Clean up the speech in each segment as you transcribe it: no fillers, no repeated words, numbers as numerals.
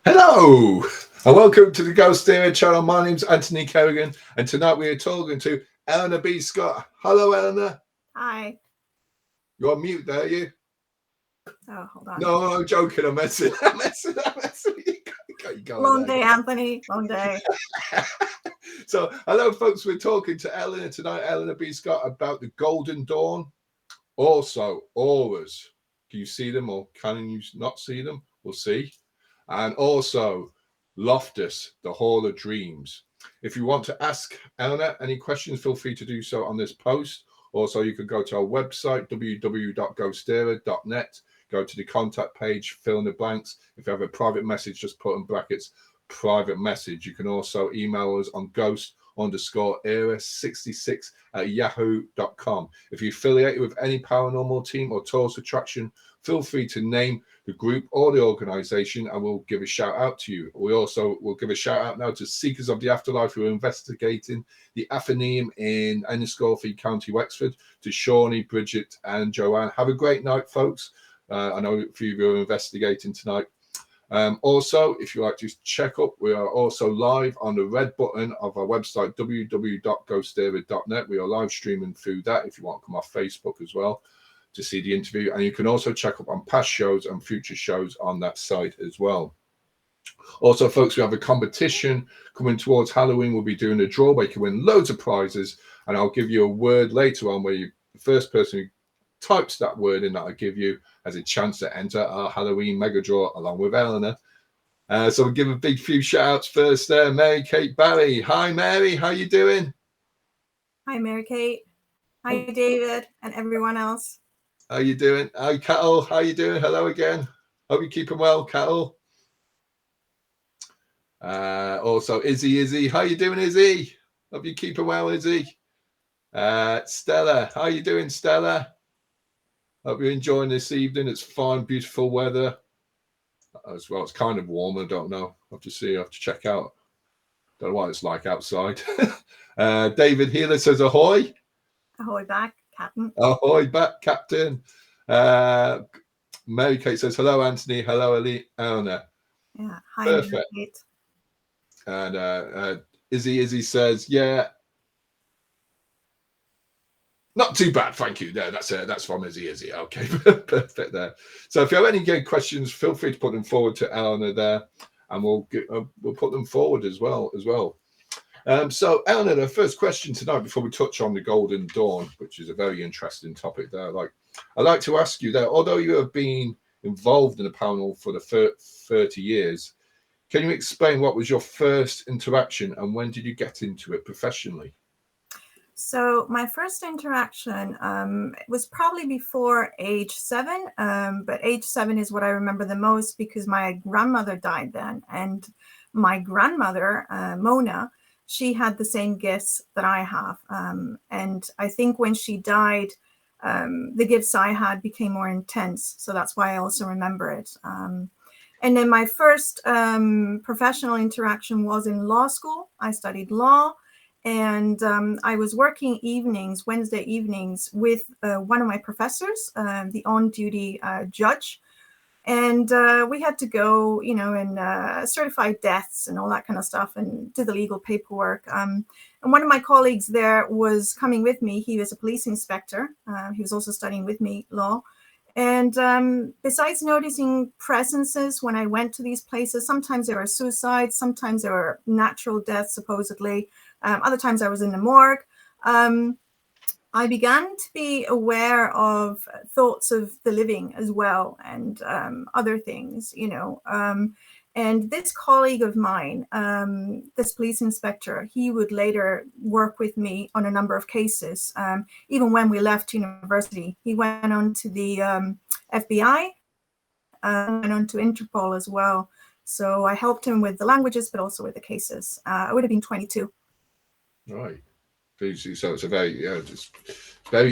Hello and welcome to the GhostÉire Channel. My name's Anthony Kerrigan and tonight we are talking to Helena B. Scott. Hello, Helena. Hi. You're on mute there, are you? Oh, hold on. No, I'm joking. I'm messing. Long day, Anthony. Long day. So, hello, folks. We're talking to Helena tonight, Helena B. Scott, about the Golden Dawn. Also, auras. Can you see them or can you not see them? We'll see. And also, Loftus, the Hall of Dreams. If you want to ask Helena any questions, feel free to do so on this post. Also, you can go to our website, www.ghostére.net. Go to the contact page, fill in the blanks. If you have a private message, just put in brackets, private message. You can also email us on ghost_era66@yahoo.com. If you're affiliated with any paranormal team or tourist attraction, feel free to name the group or the organization and we'll give a shout out to you. We also will give a shout out now to Seekers of the Afterlife who are investigating the Athenaeum in Enniscorthy, County Wexford, to Shawnee, Bridget and Joanne. Have a great night, folks. I know a few of you are investigating tonight. Also, if you like to check up, we are also live on the red button of our website, www.ghostére.net. We are live streaming through that if you want to come off Facebook as well to see the interview. And you can also check up on past shows and future shows on that site as well. Also, folks, we have a competition coming towards Halloween. We'll be doing a draw where you can win loads of prizes. And I'll give you a word later on where the first person who types that word in that I give you has a chance to enter our Halloween mega draw along with Helena. So we'll give a big few shout outs first there. Mary Kate Barry. Hi, Mary. How you doing? Hi, Mary Kate. Hi, David and everyone else. How you doing? Hi, Cattle. How you doing? Hello again. Hope you're keeping well, Cattle. Also, Izzy. How you doing, Izzy? Hope you're keeping well, Izzy. Stella. How you doing, Stella? Hope you're enjoying this evening. It's fine, beautiful weather. As well, it's kind of warm. I don't know. I have to see. I have to check out. Don't know what it's like outside. David Healer says ahoy. Ahoy back, Captain. Ahoy back, Captain. Mary Kate says hello, Anthony. Hello, Eleanor. Yeah. Hi, Perfect. Mary Kate. And Izzy says, yeah. Not too bad, thank you. There, that's from Izzy. Okay, perfect there. So if you have any good questions, feel free to put them forward to Eleanor there, and we'll put them forward as well. So Eleanor, the first question tonight, before we touch on the Golden Dawn, which is a very interesting topic there, I'd like to ask you there, although you have been involved in the paranormal for the 30 years, can you explain what was your first interaction and when did you get into it professionally? So my first interaction was probably before age 7, but age 7 is what I remember the most because my grandmother died then. And my grandmother, Mona, she had the same gifts that I have. And I think when she died, the gifts I had became more intense. So that's why I also remember it. And then my first professional interaction was in law school. I studied law. And I was working Wednesday evenings, with one of my professors, the on-duty judge. And we had to go, and certify deaths and all that kind of stuff and do the legal paperwork. And one of my colleagues there was coming with me. He was a police inspector. He was also studying with me law. And besides noticing presences when I went to these places, sometimes there were suicides, sometimes there were natural deaths, supposedly. Other times I was in the morgue. I began to be aware of thoughts of the living as well and other things, and this colleague of mine, this police inspector, he would later work with me on a number of cases. Even when we left university, he went on to the FBI and on to Interpol as well. So I helped him with the languages, but also with the cases. I would have been 22. Right. So it's a very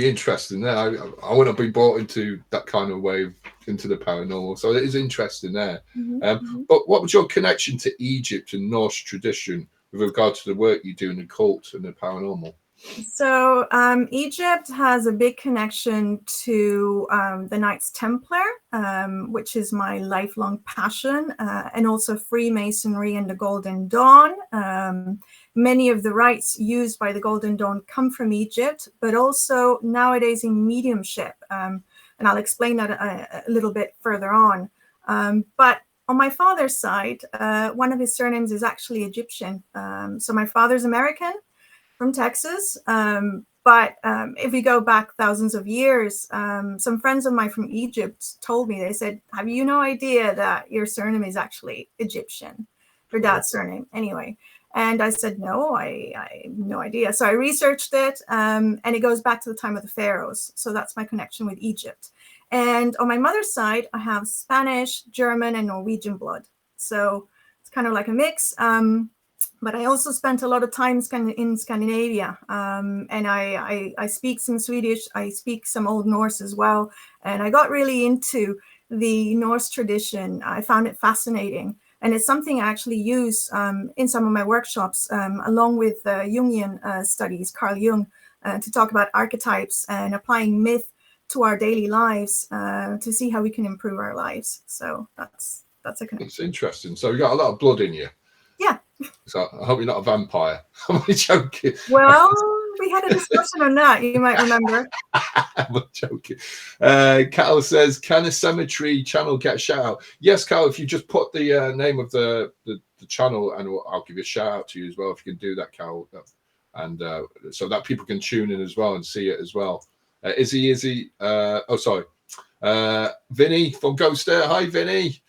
interesting there. I want to be brought into that kind of way into the paranormal. So it is interesting there. But what was your connection to Egypt and Norse tradition with regard to the work you do in the occult and the paranormal? So Egypt has a big connection to the Knights Templar, which is my lifelong passion, and also Freemasonry and the Golden Dawn. Many of the rites used by the Golden Dawn come from Egypt, but also nowadays in mediumship. And I'll explain that a little bit further on. But on my father's side, one of his surnames is actually Egyptian. So my father's American, from Texas. But if we go back thousands of years, some friends of mine from Egypt told me, they said, have you no idea that your surname is actually Egyptian, your dad's surname anyway? And I said, no, I have no idea. So I researched it, and it goes back to the time of the pharaohs. So that's my connection with Egypt. And on my mother's side, I have Spanish, German, and Norwegian blood. So it's kind of like a mix. But I also spent a lot of time in Scandinavia, and I speak some Swedish, I speak some Old Norse as well, and I got really into the Norse tradition. I found it fascinating, and it's something I actually use in some of my workshops, along with Jungian studies, Carl Jung, to talk about archetypes and applying myth to our daily lives to see how we can improve our lives. So that's a connection. It's interesting. So you got a lot of blood in you. Yeah. So I hope you're not a vampire. I'm only joking. Well, we had a discussion on that, you might remember. I'm joking. Carol says, can a cemetery channel get a shout out? Yes, Carol, if you just put the name of the channel, and I'll give you a shout out to you as well, if you can do that, Carol. And so that people can tune in as well and see it as well. Izzy, sorry. Vinny from GhostÉire. Hi, Vinny.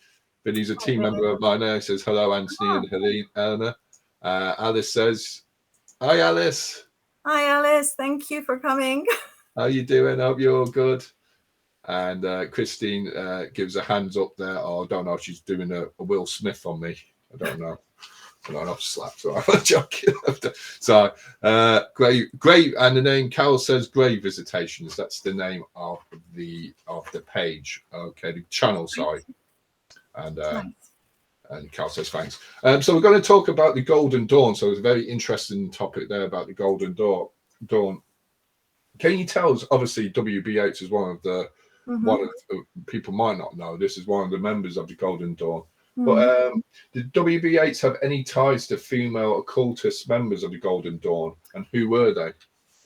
Vinny's a team member of mine there. He says, hello, Anthony and Helena. Alice says, hi, Alice. Hi, Alice. Thank you for coming. How you doing? Hope you're all good. And Christine gives a hands up there. Oh, I don't know if she's doing a Will Smith on me. I don't know. I don't know, slap. So I'm joking. So great. And the name, Carol says, Grave Visitations. That's the name of the page. Okay, the channel, sorry. And Carl says thanks. So we're going to talk about the Golden Dawn. So it's a very interesting topic there about the Golden Dawn. Can you tell us? Obviously, W.B. Yeats is one of the people might not know. This is one of the members of the Golden Dawn. But did W.B. Yeats have any ties to female occultist members of the Golden Dawn, and who were they?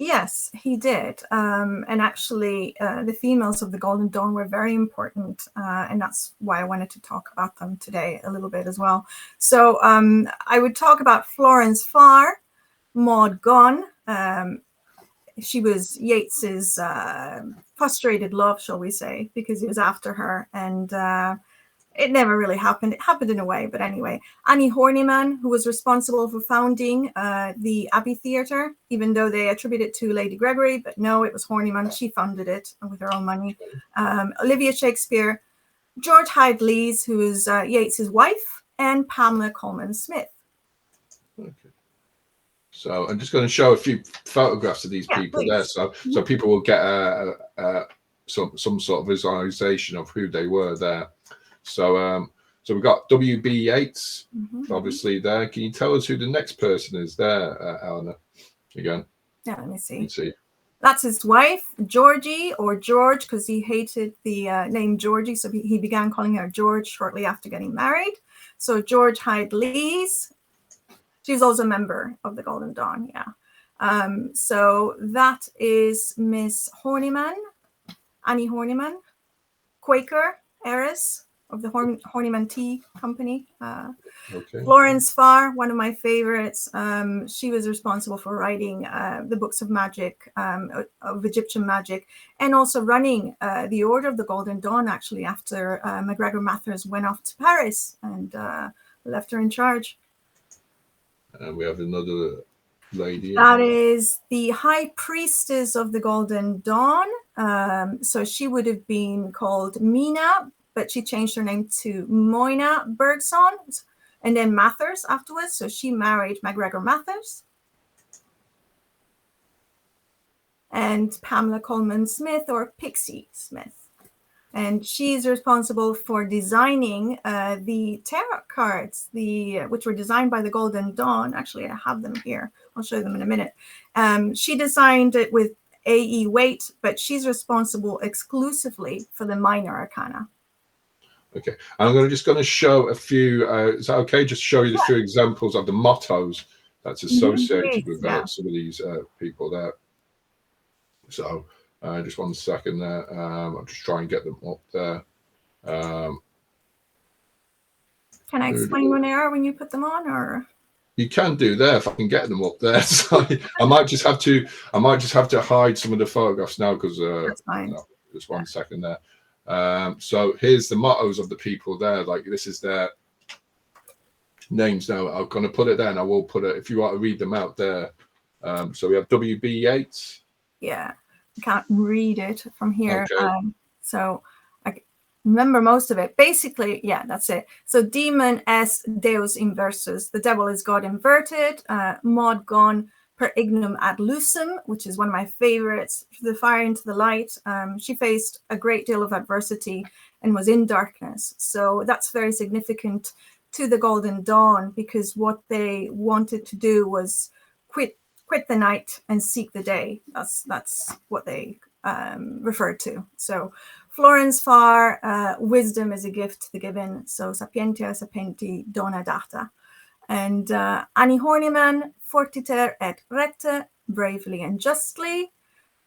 Yes, he did. And actually, the females of the Golden Dawn were very important. And that's why I wanted to talk about them today a little bit as well. So I would talk about Florence Farr, Maud Gonne. She was Yeats's frustrated love, shall we say, because he was after her. And it never really happened. It happened in a way, but anyway. Annie Horniman, who was responsible for founding the Abbey Theatre, even though they attribute it to Lady Gregory, but no, it was Horniman. She funded it with her own money. Olivia Shakespeare, George Hyde Lees, who is Yeats's wife, and Pamela Colman Smith. Okay. So I'm just going to show a few photographs of these people there, so people will get some sort of visualization of who they were there. So we've got W.B. Yeats, obviously there. Can you tell us who the next person is there, Eleanor? Again. Yeah, let me see. That's his wife, Georgie, or George, because he hated the name Georgie, so he began calling her George shortly after getting married. So George Hyde Lees. She's also a member of the Golden Dawn, yeah. So that is Miss Horniman, Annie Horniman, Quaker heiress of the Horniman Tea Company. Florence Farr, one of my favorites. She was responsible for writing the books of magic, of Egyptian magic, and also running the Order of the Golden Dawn, actually, after MacGregor Mathers went off to Paris and left her in charge. And we have another lady. That is the High Priestess of the Golden Dawn. So she would have been called Mina, but she changed her name to Moina Bergson, and then Mathers afterwards. So she married MacGregor Mathers. And Pamela Colman Smith, or Pixie Smith. And she's responsible for designing the tarot cards, which were designed by the Golden Dawn. Actually, I have them here. I'll show them in a minute. She designed it with A.E. Waite, but she's responsible exclusively for the minor arcana. Okay, I'm just going to show a few. Is that okay? Just show you the few examples of the mottos that's associated with some of these people there. So just 1 second there. I'll just try and get them up there. Can I explain when they are when you put them on, or? You can do there if I can get them up there. So I might just have to hide some of the photographs now because That's fine. no, just 1 second there. So here's the mottos of the people there. Like this is their names now. I'm going to put it there, and I will put it if you want to read them out there. So we have W.B. Yeats. Yeah, I can't read it from here. Okay. So I remember most of it. Basically, yeah, that's it. So demon est deus inversus. The devil is God inverted. Mod gone per ignum ad lucem, which is one of my favorites. The fire into the light. She faced a great deal of adversity and was in darkness. So that's very significant to the Golden Dawn, because what they wanted to do was quit the night and seek the day. That's what they referred to. So Florence Farr, wisdom is a gift to the given. So sapientia sapienti dona data. And Annie Horniman, fortiter et recte, bravely and justly.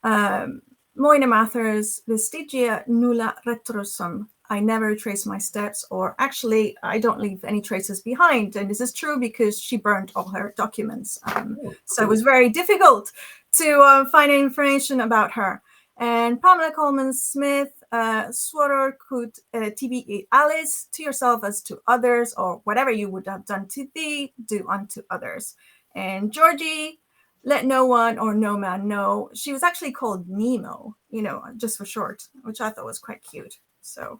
Moina Mathers, vestigia nulla retrosum. I never retrace my steps, or actually, I don't leave any traces behind. And this is true because she burned all her documents. So it was very difficult to find information about her. And Pamela Coleman Smith, Swatter could tibi Alice, to yourself as to others, or whatever you would have done to thee, do unto others. And Georgie, let no one or no man know. She was actually called Nemo, just for short, which I thought was quite cute. So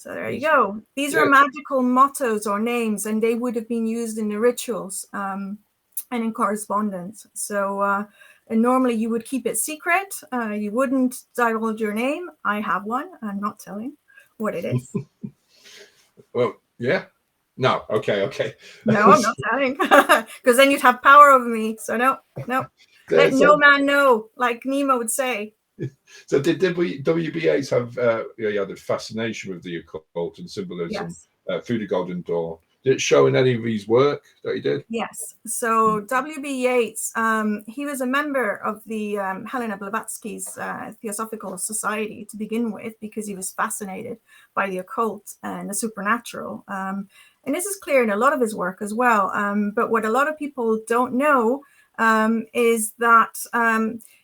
there you go. These are magical mottos or names, and they would have been used in the rituals and in correspondence. So and normally you would keep it secret. You wouldn't divulge your name. I have one. I'm not telling what it is. Well, yeah. No. Okay. No, I'm not telling, because then you'd have power over me. So no. Let no man know, like Nemo would say. So did W.B. Yeats have he had a fascination with the occult and symbolism through the Golden Dawn? Did it show in any of his work that he did? Yes. So W.B. Yeats, he was a member of the Helena Blavatsky's Theosophical Society to begin with, because he was fascinated by the occult and the supernatural. And this is clear in a lot of his work as well. But what a lot of people don't know is that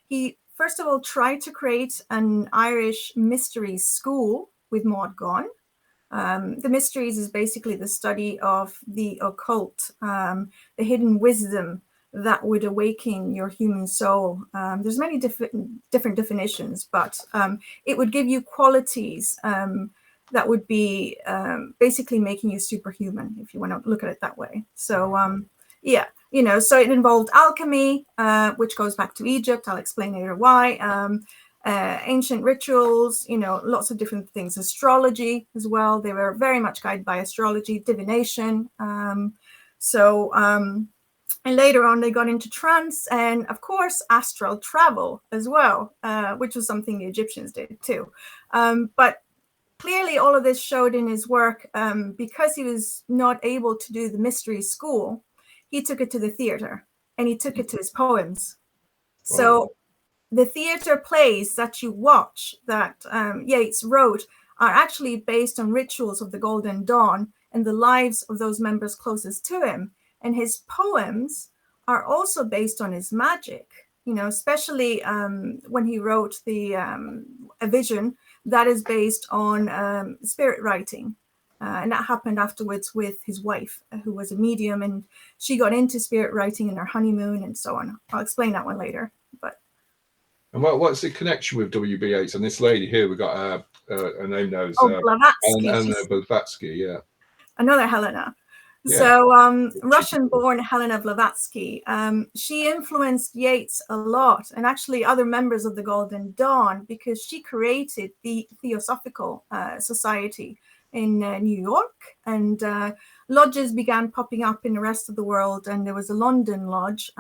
he, first of all, tried to create an Irish mysteries school with Maud Gonne. The mysteries is basically the study of the occult, the hidden wisdom that would awaken your human soul. There's many different definitions, but it would give you qualities that would be basically making you superhuman, if you want to look at it that way. So so it involved alchemy, which goes back to Egypt. I'll explain later why. Ancient rituals, lots of different things. Astrology as well. They were very much guided by astrology, divination. And later on, they got into trance and, of course, astral travel as well, which was something the Egyptians did too. But clearly, all of this showed in his work because he was not able to do the mystery school. He took it to the theater, and he took it to his poems. Wow. So the theater plays that you watch that Yeats wrote are actually based on rituals of the Golden Dawn and the lives of those members closest to him. And his poems are also based on his magic, especially when he wrote A Vision, that is based on spirit writing. And that happened afterwards with his wife, who was a medium, and she got into spirit writing in her honeymoon and so on. I'll explain that one later. And what's the connection with W.B. Yeats and this lady here? We got her name now is Blavatsky. Helena Blavatsky, yeah. Another Helena. Yeah. So Russian-born Helena Blavatsky, she influenced Yeats a lot, and actually other members of the Golden Dawn, because she created the Theosophical Society in New York, and lodges began popping up in the rest of the world, and there was a London lodge,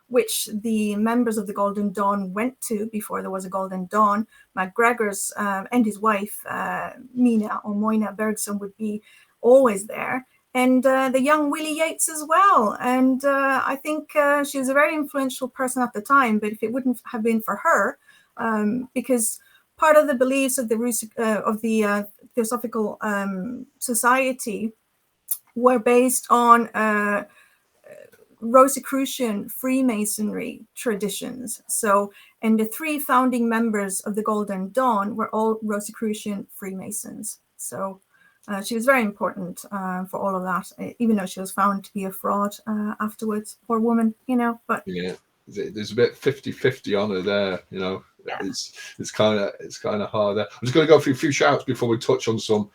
which the members of the Golden Dawn went to before there was a Golden Dawn. MacGregor's and his wife, Mina or Moina Bergson, would be always there. And the young Willie Yeats as well. And I think she was a very influential person at the time, but if it wouldn't have been for her, because part of the beliefs of the Theosophical Society were based on Rosicrucian Freemasonry traditions. So, and the 3 founding members of the Golden Dawn were all Rosicrucian Freemasons. So she was very important for all of that, even though she was found to be a fraud afterwards. Poor woman, you know. But yeah, there's a bit 50-50 on her there, you know. Yeah. It's kind of hard there. I'm just going to go through a few shouts before we touch on some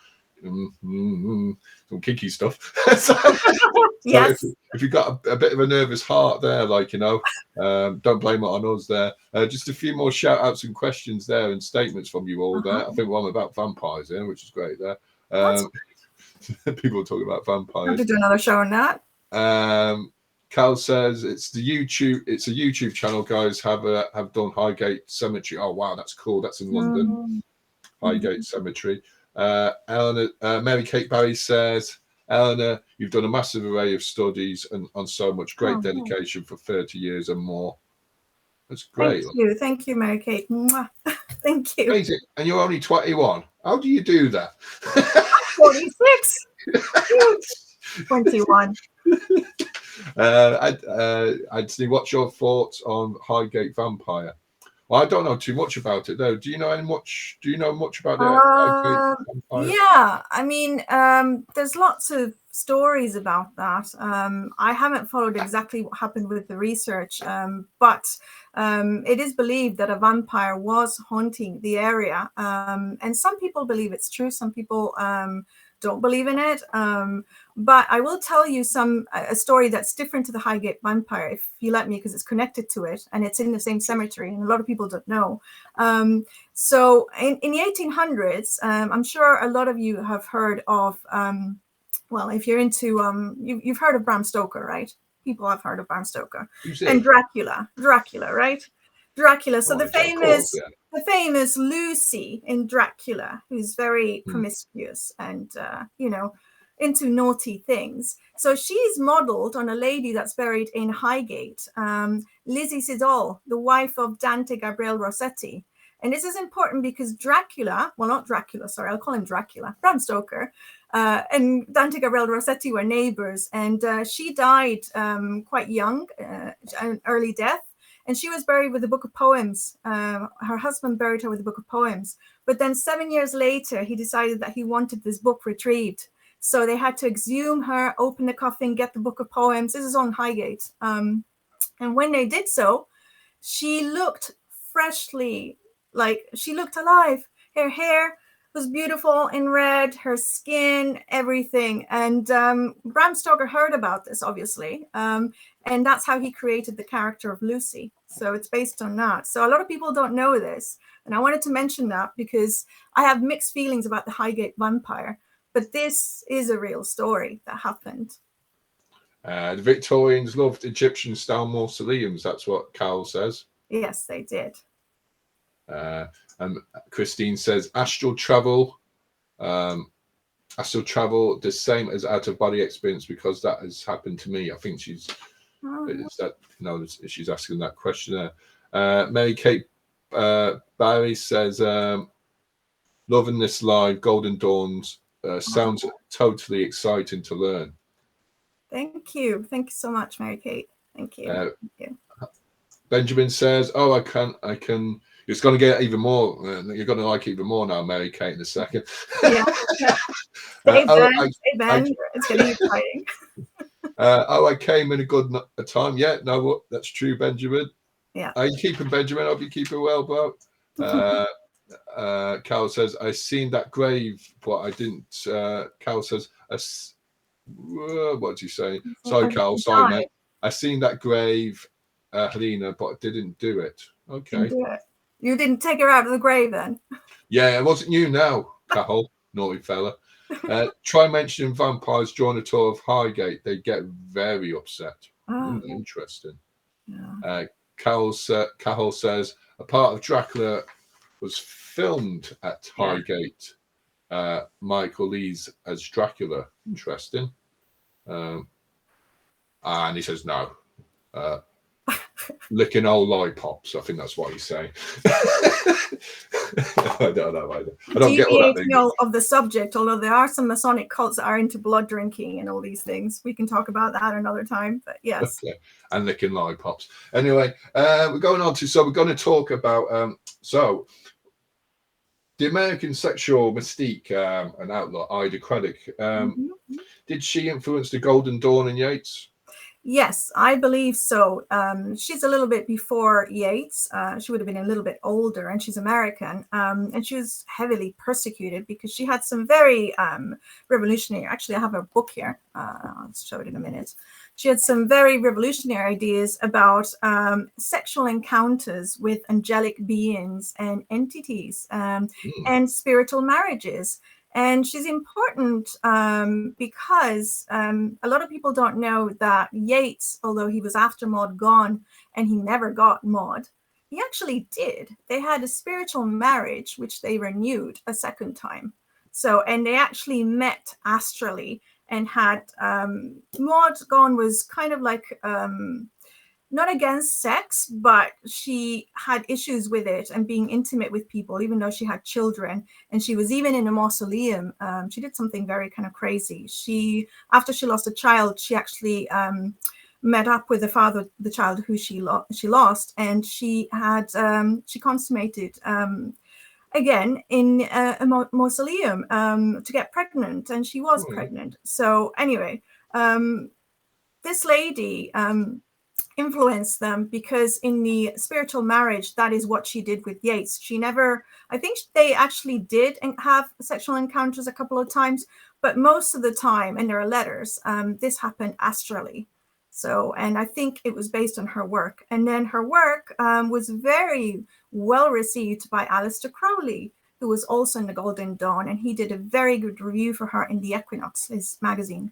kinky stuff. Yes. If you've got a bit of a nervous heart there, like, you know, don't blame it on us there. Just a few more shout outs and questions there and statements from you all there. I think one about vampires there, which is great there. People talking about vampires. Have to do another show on that. Cal says it's a YouTube channel, guys. Have done Highgate Cemetery. Oh wow, that's cool. That's in London. Highgate Cemetery. Eleanor, Mary Kate Barry says, Eleanor, you've done a massive array of studies and on so much great dedication for 30 years and more. That's great. Thank you, Mary Kate. Mwah. Thank you. Amazing. And you're only 21. How do you do that? 46. 21. Anthony, what's your thoughts on Highgate Vampire? Well, I don't know too much about it though. Do you know much about it? Yeah, I mean, there's lots of stories about that. I haven't followed exactly what happened with the research, but it is believed that a vampire was haunting the area, and some people believe it's true. Some people don't believe in it. But I will tell you a story that's different to the Highgate Vampire, if you let me, because it's connected to it and it's in the same cemetery, and a lot of people don't know. So in the 1800s, I'm sure a lot of you have heard of, well, if you're into, you've heard of Bram Stoker, right? People have heard of Bram Stoker. And Dracula, right? Dracula. So the famous Lucy in Dracula, who's very promiscuous and, you know, into naughty things. So she's modeled on a lady that's buried in Highgate, Lizzie Siddall, the wife of Dante Gabriel Rossetti. And this is important because Dracula, well, not Dracula, sorry, I'll call him Dracula, Bram Stoker, and Dante Gabriel Rossetti were neighbors. And she died quite young, an early death. And she was buried with a book of poems. Her husband buried her with a book of poems. But then 7 years later, he decided that he wanted this book retrieved. So they had to exhume her, open the coffin, get the book of poems. This is on Highgate. And when they did so, she looked freshly, like she looked alive. Her hair was beautiful in red, her skin, everything. And Bram Stoker heard about this, obviously. And that's how he created the character of Lucy. So it's based on that. So a lot of people don't know this. And I wanted to mention that because I have mixed feelings about the Highgate Vampire. But this is a real story that happened. The Victorians loved Egyptian-style mausoleums. That's what Carol says. Yes, they did. And Christine says astral travel the same as out-of-body experience, because that has happened to me. I think she's she's asking that question there. Mary Kate Barry says loving this live Golden Dawns. Sounds totally exciting to learn. Thank you so much, Mary Kate. Thank you. Thank you. Benjamin says, "Oh, I can." It's going to get even more. You're going to like it even more now, Mary Kate, in a second. Yeah. Hey Ben, it's getting exciting. I came in a good time. Yeah, no, that's true, Benjamin. Yeah. Are you keeping, Benjamin? I hope you keeping well, bro. Carol says, I seen that grave, but I didn't. Carol says, What's he saying? Sorry, Carl. Sorry, mate. I seen that grave, Helena, but I didn't do it. Okay. Didn't do it. You didn't take her out of the grave then? Yeah, it wasn't you now, Carol. Naughty fella. Try mentioning vampires during a tour of Highgate. They get very upset. Interesting. Yeah. Carol says a part of Dracula was filmed at Highgate. Michael Lee's as Dracula. Interesting. And he says no. Licking old lollipops. I think that's what he's saying. I don't know either. I don't get all that. Of the subject, although there are some Masonic cults that are into blood drinking and all these things. We can talk about that another time. But yes. Okay. And licking lollipops. Anyway, we're going on to. So we're going to talk about. So the American sexual mystique and outlaw Ida Craddock. Did she influence the Golden Dawn and Yeats? Yes, I believe so. She's a little bit before Yeats. She would have been a little bit older, and she's American. And she was heavily persecuted because she had some very revolutionary. Actually, I have her book here. I'll show it in a minute. She had some very revolutionary ideas about sexual encounters with angelic beings and entities and spiritual marriages. And she's important because a lot of people don't know that Yeats, although he was after Maud Gonne and he never got Maud, he actually did. They had a spiritual marriage, which they renewed a second time. So, and they actually met astrally and had Maud Gonne was kind of like not against sex, but she had issues with it and being intimate with people, even though she had children. And she was even in a mausoleum. She did something very kind of crazy. After she lost a child, she actually met up with the father of the child who she lost, and she consummated again in a mausoleum to get pregnant, and she was pregnant. So anyway, this lady influenced them because in the spiritual marriage, that is what she did with Yeats. I think they actually did have sexual encounters a couple of times, but most of the time, and there are letters, this happened astrally. So, and I think it was based on her work. And then her work was very well received by Aleister Crowley, who was also in the Golden Dawn, and he did a very good review for her in the Equinox, his magazine.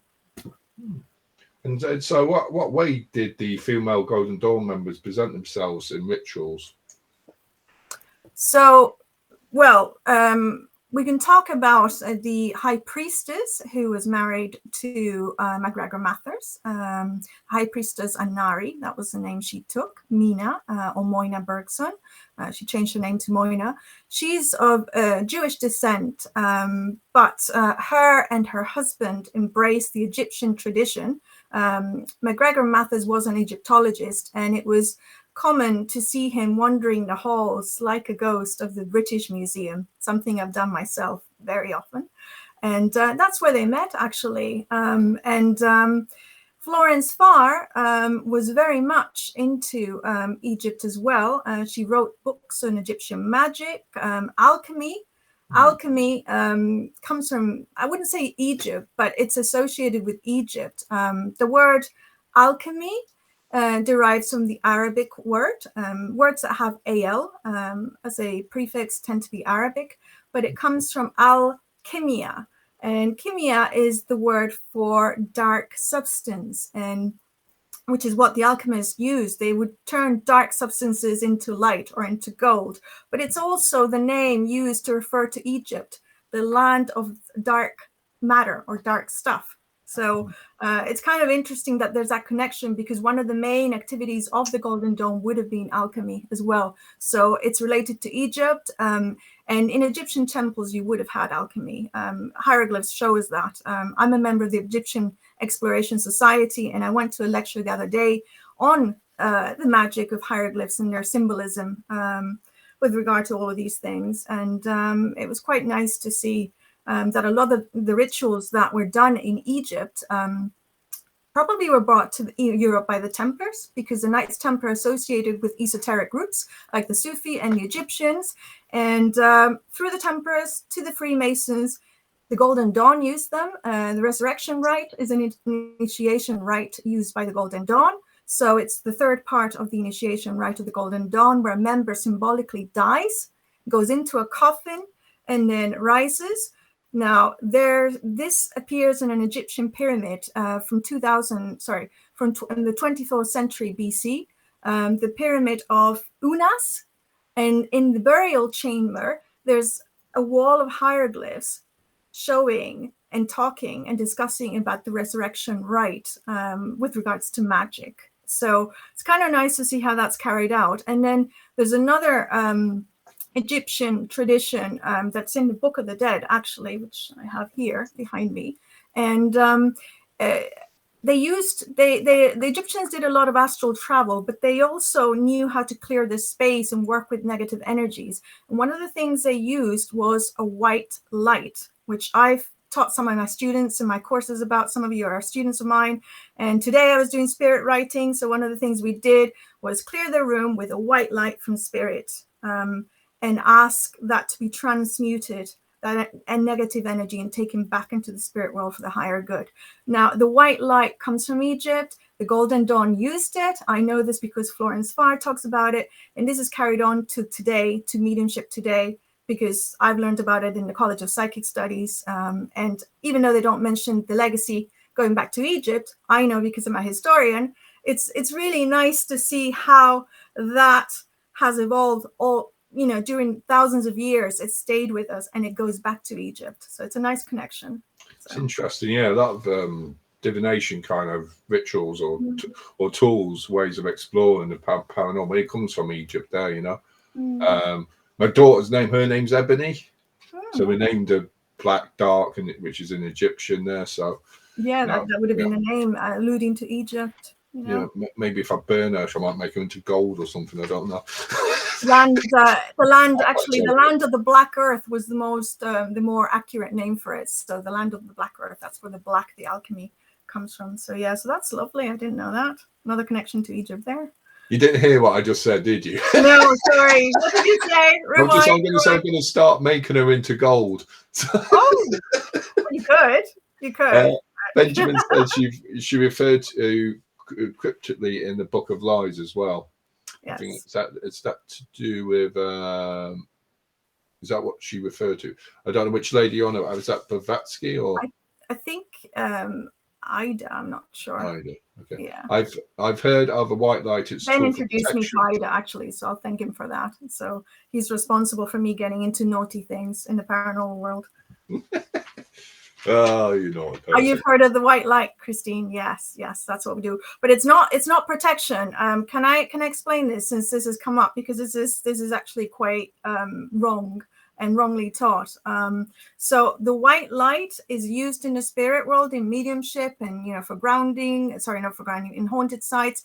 And so what way did the female Golden Dawn members present themselves in rituals? So, well, we can talk about the High Priestess, who was married to MacGregor Mathers. High Priestess Anari, that was the name she took, Mina or Moina Bergson. She changed her name to Moina. She's of Jewish descent, but her and her husband embraced the Egyptian tradition. MacGregor Mathers was an Egyptologist, and it was common to see him wandering the halls like a ghost of the British Museum, something I've done myself very often. And that's where they met, actually. Florence Farr was very much into Egypt as well. She wrote books on Egyptian magic, alchemy. Alchemy comes from, I wouldn't say Egypt, but it's associated with Egypt. The word alchemy derives from the Arabic word. Words that have al as a prefix tend to be Arabic, but it comes from alchemia. And chemia is the word for dark substance, and which is what the alchemists used. They would turn dark substances into light or into gold. But it's also the name used to refer to Egypt, the land of dark matter or dark stuff. So it's kind of interesting that there's that connection, because one of the main activities of the Golden Dawn would have been alchemy as well. So it's related to Egypt. And in Egyptian temples, you would have had alchemy. Hieroglyphs show us that. I'm a member of the Egyptian Exploration Society, and I went to a lecture the other day on the magic of hieroglyphs and their symbolism with regard to all of these things. And it was quite nice to see that a lot of the rituals that were done in Egypt probably were brought to Europe by the Templars, because the Knights Templar associated with esoteric groups like the Sufi and the Egyptians, and through the Templars to the Freemasons, The Golden Dawn used them. The Resurrection Rite is an initiation rite used by the Golden Dawn. So it's the third part of the initiation rite of the Golden Dawn, where a member symbolically dies, goes into a coffin, and then rises. Now, this appears in an Egyptian pyramid from the 24th century BC, the pyramid of Unas. And in the burial chamber, there's a wall of hieroglyphs showing and talking and discussing about the resurrection rite with regards to magic. So it's kind of nice to see how that's carried out. And then there's another Egyptian tradition that's in the Book of the Dead, actually, which I have here behind me. And the Egyptians did a lot of astral travel, but they also knew how to clear the space and work with negative energies. And one of the things they used was a white light, which I've taught some of my students in my courses about. Some of you are students of mine. And today I was doing spirit writing. So one of the things we did was clear the room with a white light from spirit and ask that to be transmuted, that and negative energy, and taken back into the spirit world for the higher good. Now, the white light comes from Egypt. The Golden Dawn used it. I know this because Florence Farr talks about it. And this is carried on to today, to mediumship today, because I've learned about it in the College of Psychic Studies. And even though they don't mention the legacy going back to Egypt, I know because I'm a historian, it's really nice to see how that has evolved during thousands of years. It stayed with us and it goes back to Egypt. So it's a nice connection. So. It's interesting. Yeah, that divination kind of rituals or tools, ways of exploring the paranormal, it comes from Egypt there, you know. My daughter's her name's Ebony. So we named her Black Dark, which is an Egyptian there. So yeah, that would have been a name alluding to Egypt. You know? Yeah, maybe if I burn her, I might make her into gold or something. I don't know. The land of the Black Earth was the more accurate name for it. So the land of the Black Earth, that's where the alchemy comes from. So yeah, so that's lovely. I didn't know that. Another connection to Egypt there. You didn't hear what I just said, did you? No, sorry. What did you say? I'm going to start making her into gold. Oh, you could. You could. Benjamin said she referred to cryptically in the Book of Lies as well. Yes. I think it's that to do with is that what she referred to? I don't know which lady you're on about. Is that Blavatsky or I think Ida, I'm not sure. Ida. Okay. Yeah. I've heard of a white light. It's Ben introduced me to Ida, actually, so I'll thank him for that. So he's responsible for me getting into naughty things in the paranormal world. Oh, you know. Oh, you've heard of the white light, Christine? Yes, that's what we do. But it's not protection. Can I explain this, since this has come up, because this is actually quite wrong and wrongly taught. So the white light is used in the spirit world, in mediumship, and for grounding. Sorry, not for grounding, in haunted sites,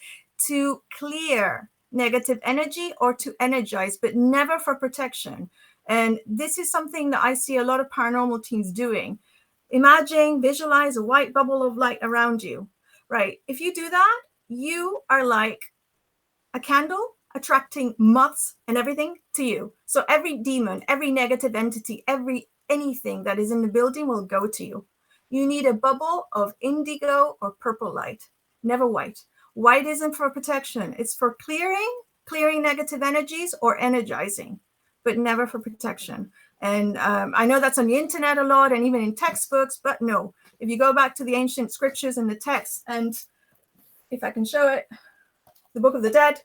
to clear negative energy or to energize, but never for protection. And this is something that I see a lot of paranormal teams doing. Visualize a white bubble of light around you, right? If you do that, you are like a candle attracting moths and everything to you. So every demon, every negative entity, anything that is in the building will go to you. You need a bubble of indigo or purple light, never white. White isn't for protection. It's for clearing negative energies or energizing, but never for protection. And I know that's on the internet a lot and even in textbooks, but no, if you go back to the ancient scriptures and the text, and if I can show it, the Book of the Dead,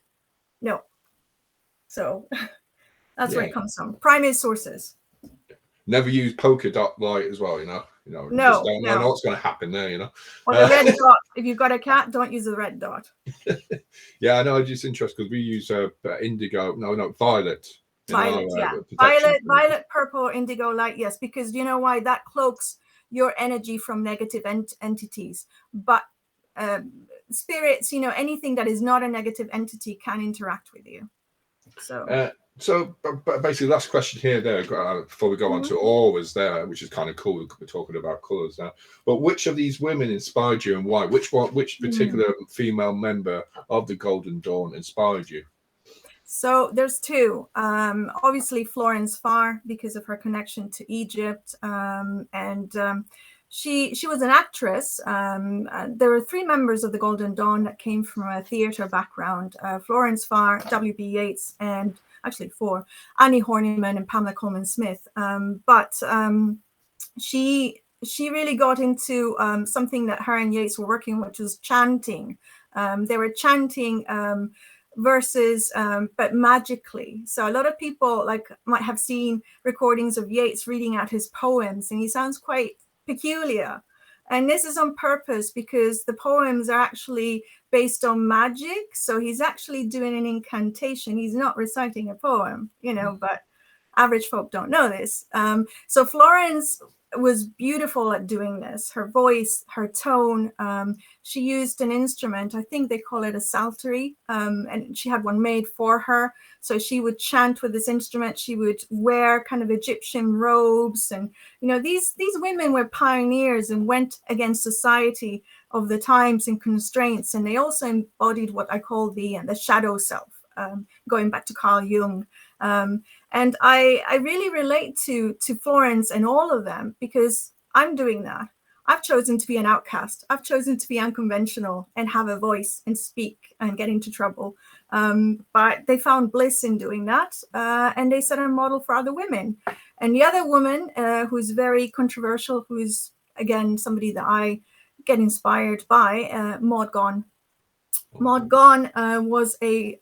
no. So that's where it comes from. Primary sources. Never use polka dot light as well, No. No, don't know what's going to happen there, Or the red dot. If you've got a cat, don't use the red dot. Yeah, I know. I'm just interested because we use indigo. No, violet. Violet, violet, purple, indigo light. Yes, because you know why? That cloaks your energy from negative entities. But spirits, anything that is not a negative entity can interact with you. So basically, last question here before we go on to auras there, which is kind of cool. We're talking about colors now. But which of these women inspired you and why? Which particular female member of the Golden Dawn inspired you? So there's two. Obviously Florence Farr, because of her connection to Egypt, she was an actress. There were three members of the Golden Dawn that came from a theatre background: Florence Farr, W.B. Yeats, and actually four: Annie Horniman and Pamela Coleman Smith. But she really got into something that her and Yeats were working, which was chanting. They were chanting verses, but magically. So a lot of people might have seen recordings of Yeats reading out his poems, and he sounds quite peculiar. And this is on purpose because the poems are actually based on magic. So he's actually doing an incantation. He's not reciting a poem, but average folk don't know this. So Florence was beautiful at doing this. Her voice, her tone. She used an instrument. I think they call it a psaltery, and she had one made for her. So she would chant with this instrument. She would wear kind of Egyptian robes, and these women were pioneers and went against society of the times and constraints. And they also embodied what I call the shadow self, going back to Carl Jung. And I really relate to Florence and all of them because I'm doing that. I've chosen to be an outcast. I've chosen to be unconventional and have a voice and speak and get into trouble. But they found bliss in doing that, and they set a model for other women. And the other woman who's very controversial, who's, again, somebody that I get inspired by, Maud Gonne. Maud Gonne was an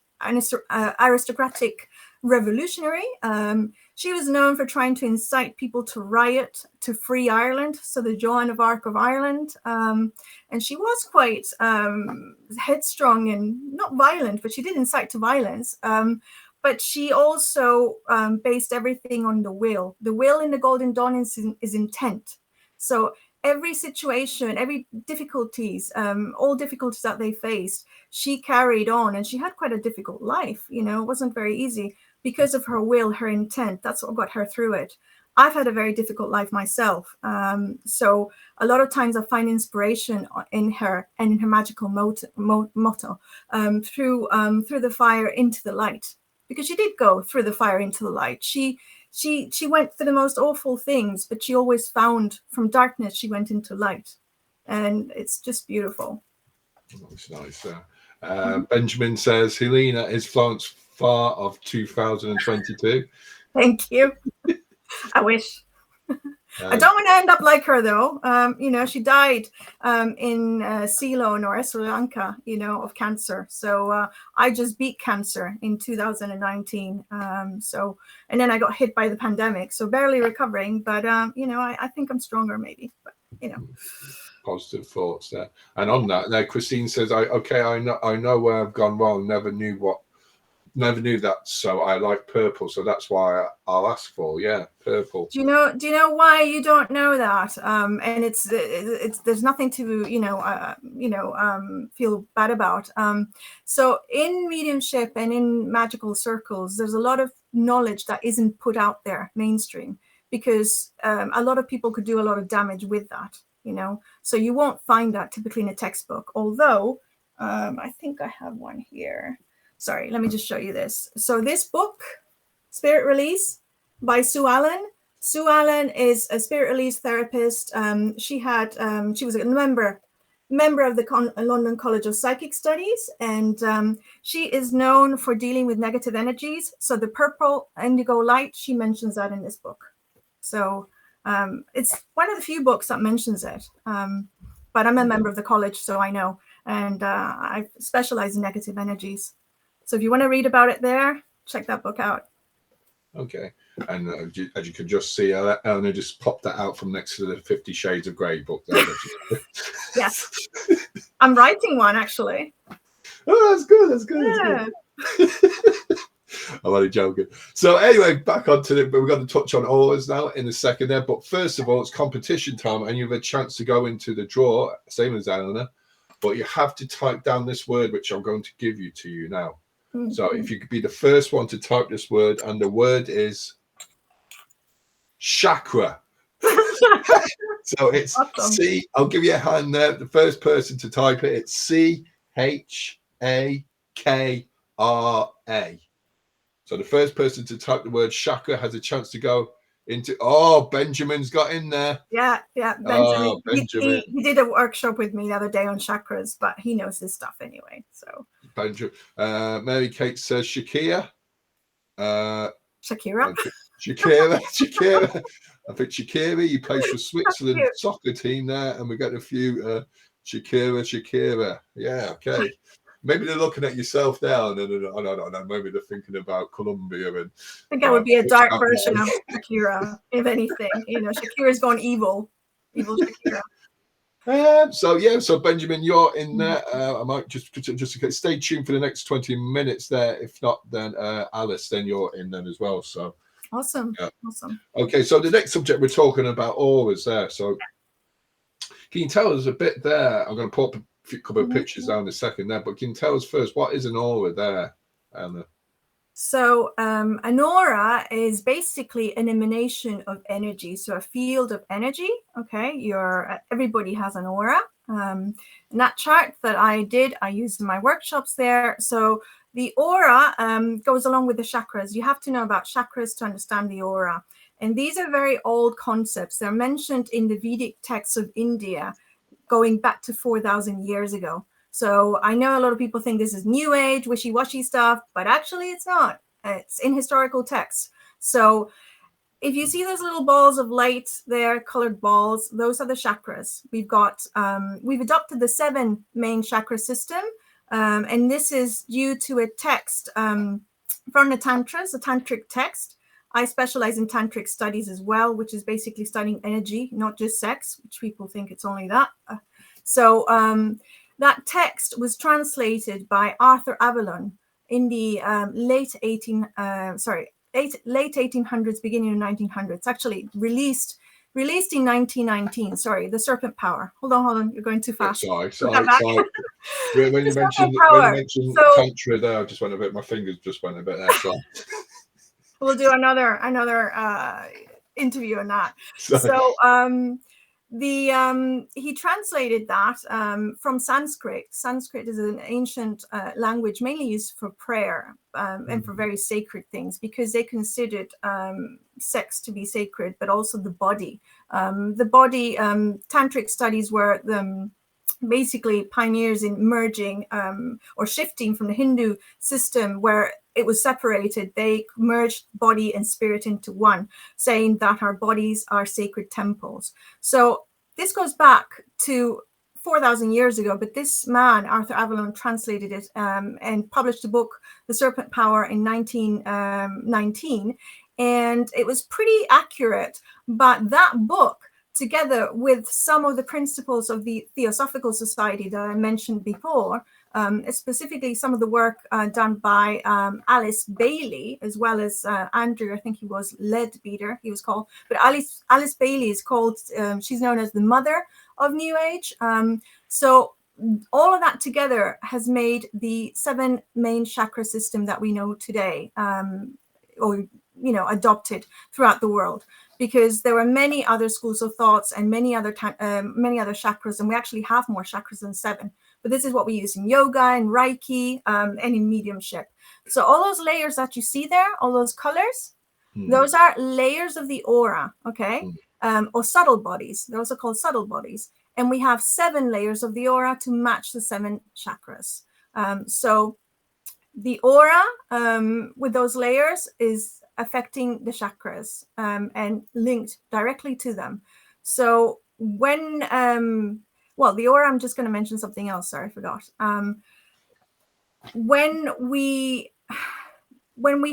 aristocratic revolutionary. She was known for trying to incite people to riot to free Ireland, so the Joan of Arc of Ireland. And she was quite headstrong and not violent, but she did incite to violence. But she also based everything on the will. The will in the Golden Dawn is intent. So every situation, every difficulties, all difficulties that they faced, she carried on, and she had quite a difficult life. It wasn't very easy because of her will, her intent. That's what got her through it. I've had a very difficult life myself. So a lot of times I find inspiration in her and in her magical motto, through the fire into the light, because she did go through the fire into the light. She went through the most awful things, but she always found from darkness, she went into light. And it's just beautiful. That's nice. Benjamin says, Helena is Florence Farr of 2022. Thank you. I wish. I don't want to end up like her, though. She died in Ceylon or Sri Lanka, of cancer. So I just beat cancer in 2019. And then I got hit by the pandemic, so barely recovering. But I think I'm stronger, maybe. But Positive thoughts there. And on that, now Christine says, I know where I've gone wrong. Never knew that, so I like purple, so that's why I'll ask for purple. Do you know why you don't know that? And it's there's nothing to feel bad about. So in mediumship and in magical circles, there's a lot of knowledge that isn't put out there mainstream, because a lot of people could do a lot of damage with that. So you won't find that typically in a textbook. Although I think I have one here. Sorry, let me just show you this. So this book, Spirit Release by Sue Allen. Sue Allen is a spirit release therapist. She was a member of the London College of Psychic Studies, and she is known for dealing with negative energies. So the purple indigo light, she mentions that in this book. So it's one of the few books that mentions it. But I'm a member of the college, so I know, and I specialize in negative energies. So if you want to read about it there, check that book out. Okay. And as you can just see, Eleanor just popped that out from next to the 50 Shades of Grey book there. Yes. I'm writing one, actually. Oh, that's good. That's good. Yeah. That's good. I'm only joking. So anyway, back onto it, but we're going to touch on auras now in a second there. But first of all, it's competition time, and you have a chance to go into the draw, same as Eleanor, but you have to type down this word, which I'm going to give you now. Mm-hmm. So if you could be the first one to type this word, and the word is chakra. So it's awesome. C. I'll give you a hand there. The first person to type it, it's CHAKRA. So the first person to type the word chakra has a chance to go into. Oh, Benjamin's got in there. Yeah, Benjamin. Oh, Benjamin. He did a workshop with me the other day on chakras, but he knows his stuff anyway. So Benjamin. Mary Kate says Shakira. Shakira. Shakira. I think Shakira. He plays for Switzerland soccer team there, and we got a few Shakira. Yeah, okay. Maybe they're looking at yourself now, and I don't know. Maybe they're thinking about Colombia. And I think that would be a dark version of Shakira, if anything. You know, Shakira's gone evil Shakira. So Benjamin, you're in there. I might just stay tuned for the next 20 minutes there. If not, then Alice, then you're in then as well. So awesome. Awesome. Okay, so the next subject we're talking about auras there. So can you tell us a bit there? I'm going to put a couple of pictures down in a second there, but can you tell us first what is an aura there, Anna? So an aura is basically an emanation of energy, so a field of energy. Okay, everybody has an aura. And that chart that I did, I used in my workshops there. So the aura goes along with the chakras. You have to know about chakras to understand the aura. And these are very old concepts. They're mentioned in the Vedic texts of India going back to 4,000 years ago. So I know a lot of people think this is new age, wishy-washy stuff, but actually it's not. It's in historical texts. So if you see those little balls of light there, colored balls, those are the chakras. We've adopted the 7 main chakra system. And this is due to a text from the Tantras, a tantric text. I specialize in tantric studies as well, which is basically studying energy, not just sex, which people think it's only that. So that text was translated by Arthur Avalon in the late 1800s, beginning of 1900s. Actually released in 1919. Sorry, The Serpent Power. Hold on, you're going too fast. Sorry. When you mentioned Tantra there, I just went a bit. My fingers just went a bit there. So. We'll do another interview on that. So he translated that from Sanskrit. Sanskrit is an ancient language mainly used for prayer and for very sacred things, because they considered sex to be sacred, but also the body. Tantric studies were basically pioneers in merging or shifting from the Hindu system where it was separated. They merged body and spirit into one, saying that our bodies are sacred temples. So this goes back to 4,000 years ago, but this man, Arthur Avalon, translated it and published a book, The Serpent Power, in 1919. And it was pretty accurate, but that book, together with some of the principles of the Theosophical Society that I mentioned before, specifically some of the work done by Alice Bailey, as well as Andrew, I think he was Leadbeater, he was called. But Alice Bailey is called, she's known as the mother of New Age. So all of that together has made the 7 main chakra system that we know today, adopted throughout the world, because there were many other schools of thoughts and many other chakras, and we actually have more chakras than 7. But this is what we use in yoga and Reiki and in mediumship. So all those layers that you see there, all those colors, those are layers of the aura, okay? Or subtle bodies. Those are called subtle bodies. And we have 7 layers of the aura to match the 7 chakras. So the aura with those layers is affecting the chakras and linked directly to them. So when, the aura, I'm just going to mention something else. Sorry, I forgot. When we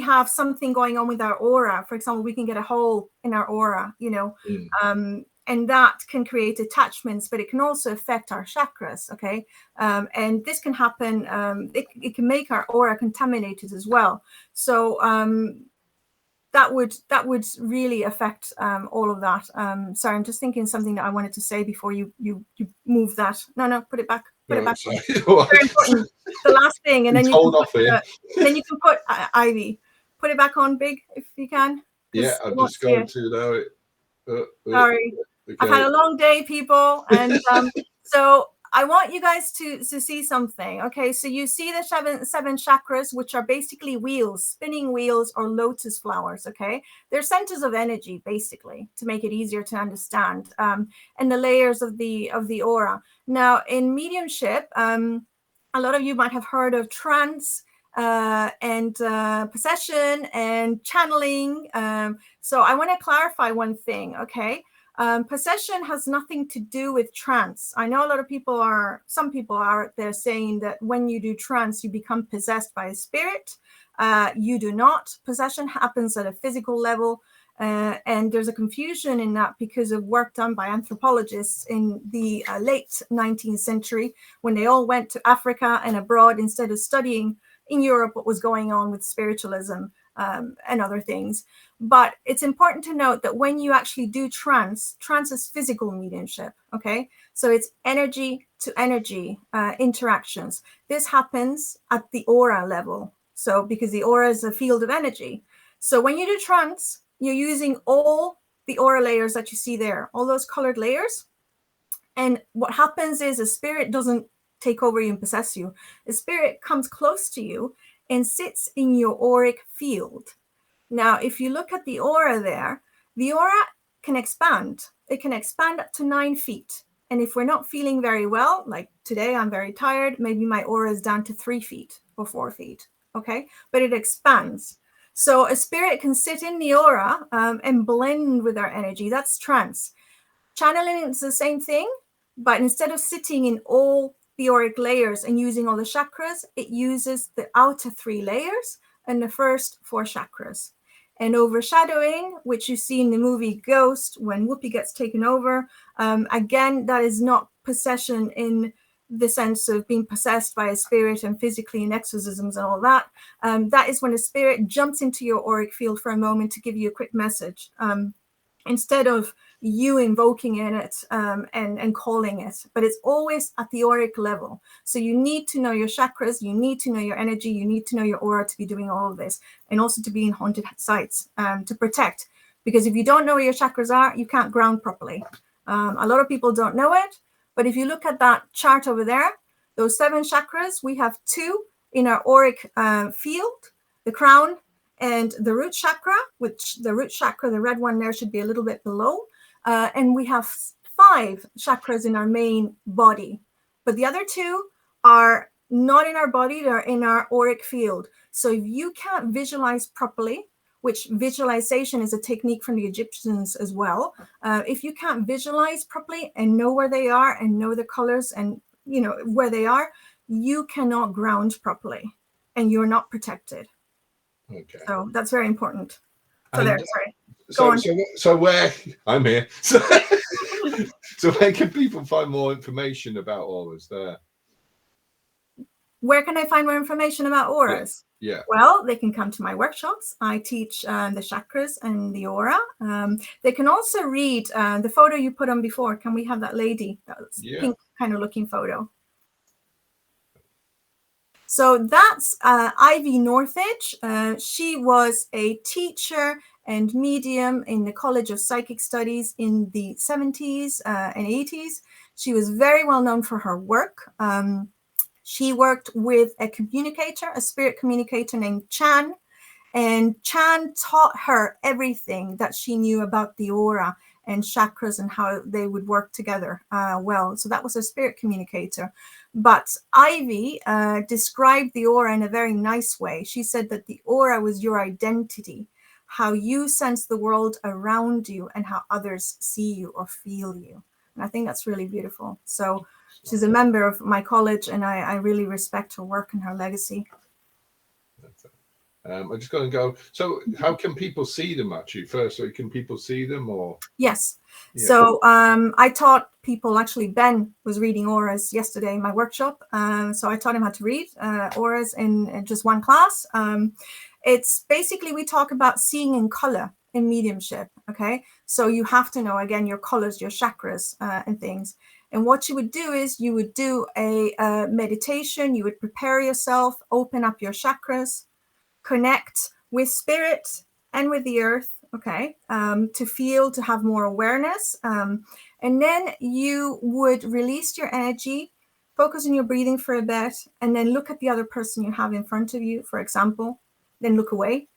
have something going on with our aura, for example, we can get a hole in our aura, and that can create attachments, but it can also affect our chakras, okay? And this can happen, it can make our aura contaminated as well. So that would really affect all of that. Sorry, I'm just thinking something that I wanted to say before you move that. No, put it back. Put it back. Very important. The last thing, and then you can put Ivy. Put it back on, Big, if you can. Yeah, I'm just going to now. Sorry, I've had a long day, people, and so I want you guys to see something. Okay, so you see the seven chakras, which are basically wheels, spinning wheels or lotus flowers. Okay, they're centers of energy, basically, to make it easier to understand, and the layers of the aura. Now, in mediumship, a lot of you might have heard of trance and possession and channeling. So I want to clarify one thing. Okay. Possession has nothing to do with trance. I know a lot of people some people are out there saying that when you do trance, you become possessed by a spirit. You do not. Possession happens at a physical level. And there's a confusion in that because of work done by anthropologists in the late 19th century, when they all went to Africa and abroad instead of studying in Europe what was going on with spiritualism and other things. But it's important to note that when you actually do trance is physical mediumship, okay? So it's energy to energy interactions. This happens at the aura level. So because the aura is a field of energy. So when you do trance, you're using all the aura layers that you see there, all those colored layers. And what happens is a spirit doesn't take over you and possess you. The spirit comes close to you and sits in your auric field. Now, if you look at the aura there, the aura can expand. It can expand up to 9 feet. And if we're not feeling very well, like today, I'm very tired, maybe my aura is down to 3 feet or 4 feet, okay? But it expands. So a spirit can sit in the aura and blend with our energy. That's trance. Channeling is the same thing, but instead of sitting in all the auric layers and using all the chakras, it uses the outer 3 layers and the first 4 chakras. And overshadowing, which you see in the movie Ghost, when Whoopi gets taken over, again, that is not possession in the sense of being possessed by a spirit and physically in exorcisms and all that. That is when a spirit jumps into your auric field for a moment to give you a quick message. Instead of you invoking in it and calling it, but it's always at the auric level. So you need to know your chakras, you need to know your energy, you need to know your aura to be doing all of this, and also to be in haunted sites to protect. Because if you don't know where your chakras are, you can't ground properly. A lot of people don't know it, but if you look at that chart over there, those 7 chakras, we have 2 in our auric field, the crown and the root chakra, which the root chakra, the red one there, should be a little bit below. And we have 5 chakras in our main body. But the other 2 are not in our body, they're in our auric field. So if you can't visualize properly, which visualization is a technique from the Egyptians as well, if you can't visualize properly and know where they are and know the colors and you know where they are, you cannot ground properly and you're not protected. Okay. So that's very important. So And there, sorry. So where I'm here. So where can people find more information about auras there? Where can I find more information about auras? Yeah. Well, they can come to my workshops. I teach the chakras and the aura. They can also read the photo you put on before. Can we have that lady? That's pink kind of looking photo. So that's Ivy Northridge. She was a teacher and medium in the College of Psychic Studies in the 70s and 80s. She was very well known for her work. She worked with a communicator, a spirit communicator named Chan, and Chan taught her everything that she knew about the aura and chakras and how they would work together well. So that was a spirit communicator. But Ivy described the aura in a very nice way. She said that the aura was your identity, how you sense the world around you and how others see you or feel you. And I think that's really beautiful. So she's a member of my college, and I really respect her work and her legacy. I'm just going to go. So how can people see them actually first? So can people see them or? Yes. Yeah. So I taught people, actually Ben was reading auras yesterday in my workshop. So I taught him how to read auras in just one class. It's basically, we talk about seeing in color in mediumship. Okay. So you have to know, again, your colors, your chakras and things. And what you would do is you would do a meditation. You would prepare yourself, open up your chakras, connect with spirit and with the earth, okay, to feel, to have more awareness. And then you would release your energy focus on your breathing for a bit, and then look at the other person you have in front of you, for example, then look away.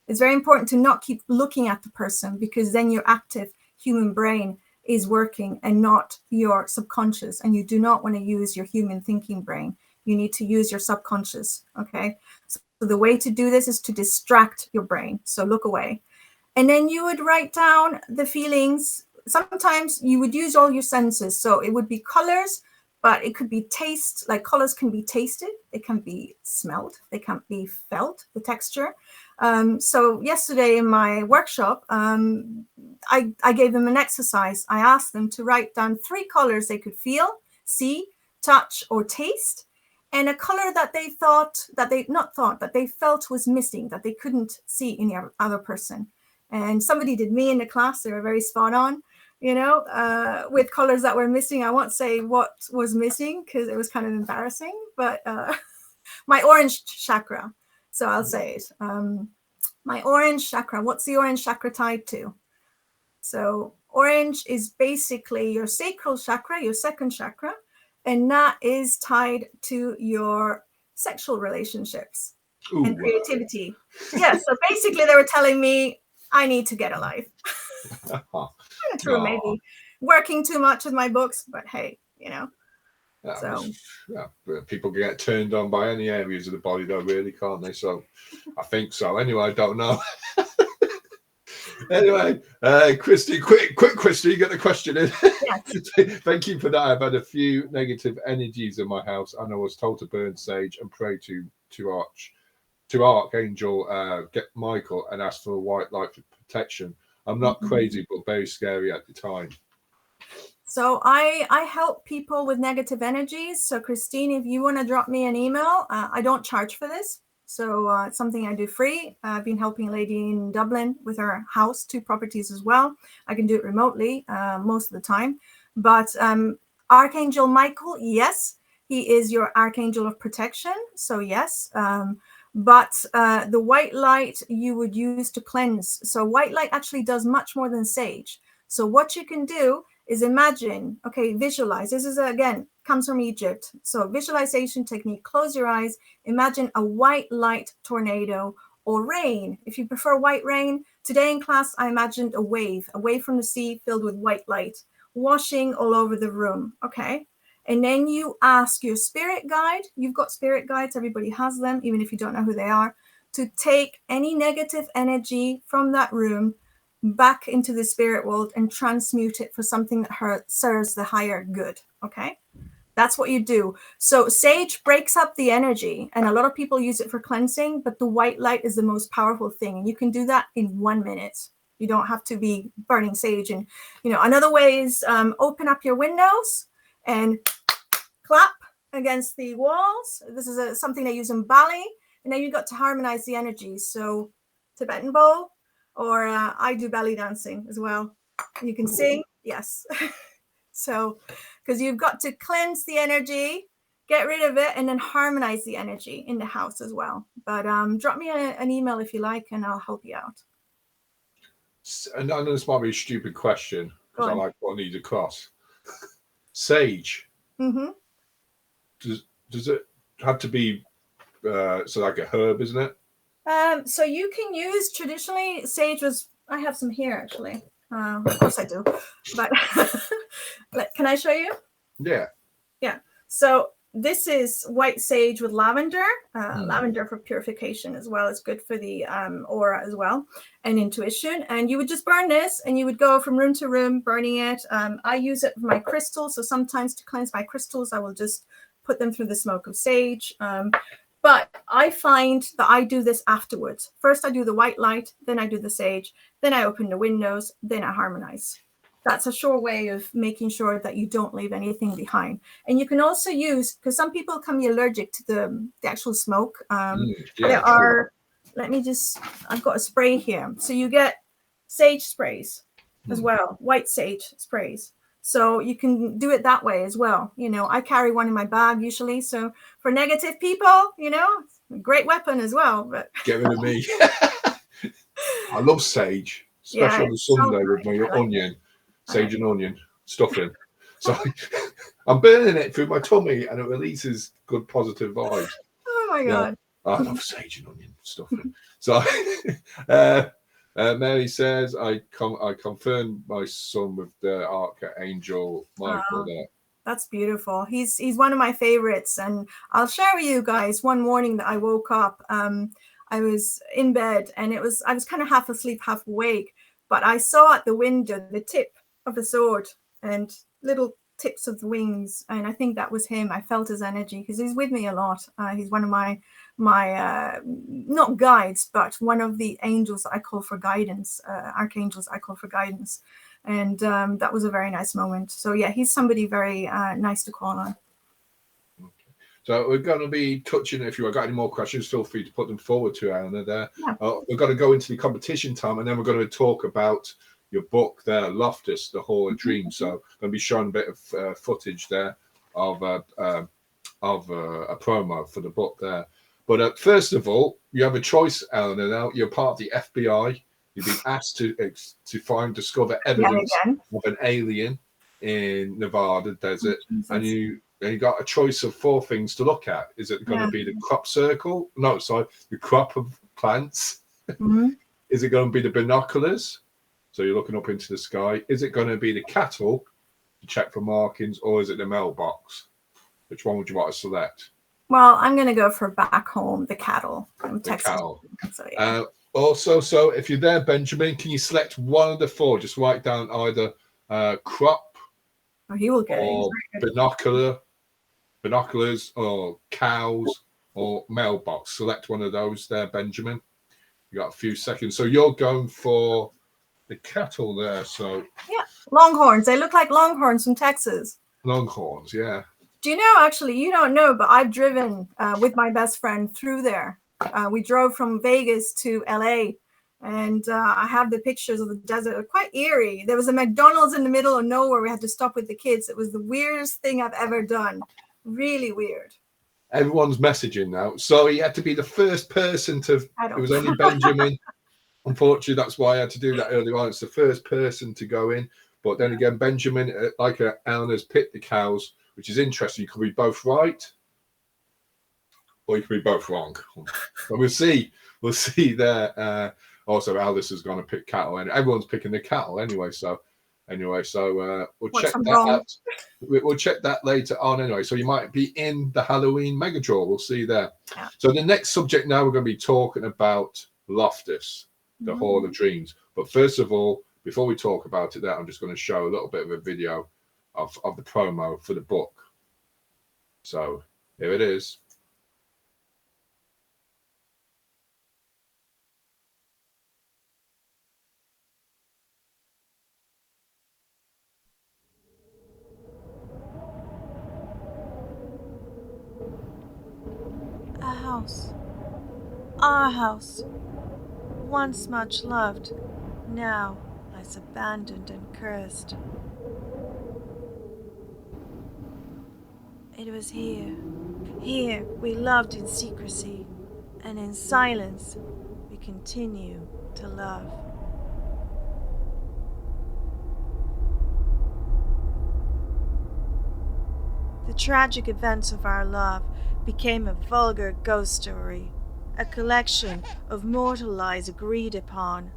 It's very important to not keep looking at the person, because then your active human brain is working and not your subconscious. And you do not want to use your human thinking brain. You need to use your subconscious. Okay. So the way to do this is to distract your brain. So look away. And then you would write down the feelings. Sometimes you would use all your senses. So it would be colors, but it could be taste. Like colors can be tasted. They can be smelled. They can be felt, the texture. So yesterday in my workshop, I gave them an exercise. I asked them to write down 3 colors they could feel, see, touch, or taste, and a color that they felt was missing, that they couldn't see in the other person. And somebody did me in the class. They were very spot on, with colors that were missing. I won't say what was missing because it was kind of embarrassing, but my orange chakra. So I'll say it. My orange chakra. What's the orange chakra tied to? So orange is basically your sacral chakra, your second chakra, and that is tied to your sexual relationships and creativity. Yeah. So basically, they were telling me I need to get a life. True, maybe working too much with my books, but hey, people get turned on by any areas of the body, though, really, can't they? So I think so. Anyway, I don't know. Anyway, Christy, quick, Christy, you get the question in. Yes. Thank you for that. I've had a few negative energies in my house, and I was told to burn sage and pray to Archangel get Michael and ask for a white light for protection. I'm not crazy, but very scary at the time. So I help people with negative energies. So Christine, if you want to drop me an email, I don't charge for this. So it's something I do free. I've been helping a lady in Dublin with her house, 2 properties as well. I can do it remotely most of the time. But Archangel Michael, yes, he is your archangel of protection. So yes, but the white light you would use to cleanse. So white light actually does much more than sage. So what you can do is imagine, visualize. This is, again, comes from Egypt. So visualization technique, close your eyes, imagine a white light tornado or rain. If you prefer white rain, today in class, I imagined a wave from the sea filled with white light, washing all over the room, okay? And then you ask your spirit guide, you've got spirit guides, everybody has them, even if you don't know who they are, to take any negative energy from that room back into the spirit world and transmute it for something that serves the higher good. Okay, that's what you do. So sage breaks up the energy, and a lot of people use it for cleansing, but the white light is the most powerful thing, and you can do that in 1 minute. You don't have to be burning sage. And another way is open up your windows and clap against the walls. This is something they use in Bali, and then you've got to harmonize the energies. So Tibetan bowl, or I do belly dancing as well. You can sing, yes. So, because you've got to cleanse the energy, get rid of it, and then harmonize the energy in the house as well. But drop me an email if you like, and I'll help you out. And I know this might be a stupid question, because I like what I need across. Sage. Mm-hmm. Does it have to be like a herb, isn't it? So you can use, traditionally, sage was, I have some here actually. Of course I do, but can I show you? Yeah. Yeah. So this is white sage with lavender, lavender for purification as well. It's good for the aura as well, and intuition. And you would just burn this, and you would go from room to room burning it. I use it for my crystals. So sometimes to cleanse my crystals, I will just put them through the smoke of sage. But I find that I do this afterwards. First, I do the white light, then I do the sage, then I open the windows, then I harmonize. That's a sure way of making sure that you don't leave anything behind. And you can also use, because some people can be allergic to the actual smoke. There are, I've got a spray here. So you get sage sprays as well, white sage sprays. So you can do it that way as well. I carry one in my bag usually. So for negative people, it's a great weapon as well. But get rid of me. I love sage, especially on the Sunday with my onion, sage and onion stuffing. So I'm burning it through my tummy, and it releases good positive vibes. Oh my God. I love sage and onion stuff. So, Mary says, I confirmed my son with the Archangel Michael there. That's beautiful. He's one of my favorites, and I'll share with you guys one morning that I woke up. I was in bed, and I was kind of half asleep, half awake, but I saw at the window the tip of a sword and little tips of the wings, and I think that was him. I felt his energy because he's with me a lot. He's one of my not guides, but one of the angels I call for guidance, archangels I call for guidance. And that was a very nice moment. So yeah, he's somebody very nice to call on. Okay. So we're going to be touching, if you've got any more questions, feel free to put them forward to Anna there. Yeah. We're going to go into the competition time, and then we're going to talk about your book there, Loftus, The Hall of Dreams. So I'm going to be showing a bit of footage there of a promo for the book there. But first of all, you have a choice, Eleanor. Now you're part of the FBI. You've been asked to discover evidence of an alien in Nevada desert, and you got a choice of 4 things to look at. Is it going to be the crop circle? No, sorry, the crop of plants. Is it going to be the binoculars? So you're looking up into the sky. Is it going to be the cattle to check for markings, or is it the mailbox? Which one would you want to select? Well, I'm going to go for back home, the cattle. I'm Texas. Cattle. So, yeah. Also, so if you're there, Benjamin, can you select one of the 4? Just write down either crop, he will get or binoculars, or cows, or mailbox. Select one of those there, Benjamin. You got a few seconds. So you're going for the cattle there. So yeah, longhorns. They look like longhorns from Texas. Longhorns, yeah. Do you know, actually, you don't know, but I've driven with my best friend through there. We drove from Vegas to LA, and I have the pictures of the desert. They're quite eerie. There was a McDonald's in the middle of nowhere. We had to stop with the kids. It was the weirdest thing I've ever done. Really weird. Everyone's messaging now. So he had to be the first person to. It was only Benjamin. Unfortunately, that's why I had to do that earlier on. It's the first person to go in. But then again, Benjamin, like Eleanor's picked the cows, which is interesting. You could be both right, or you could be both wrong. But we'll see. We'll see there. Also, Alice is going to pick cattle, and everyone's picking the cattle anyway. So we'll check that out. We'll check that later on anyway. So you might be in the Halloween mega draw. We'll see there. Yeah. So the next subject now, we're going to be talking about Loftus, the Hall of Dreams. But first of all, before we talk about it, I'm just going to show a little bit of a video of the promo for the book. So here it is. A house. Our house. Once much loved, now lies abandoned and cursed. It was here we loved in secrecy, and in silence we continue to love. The tragic events of our love became a vulgar ghost story, a collection of mortal lies agreed upon.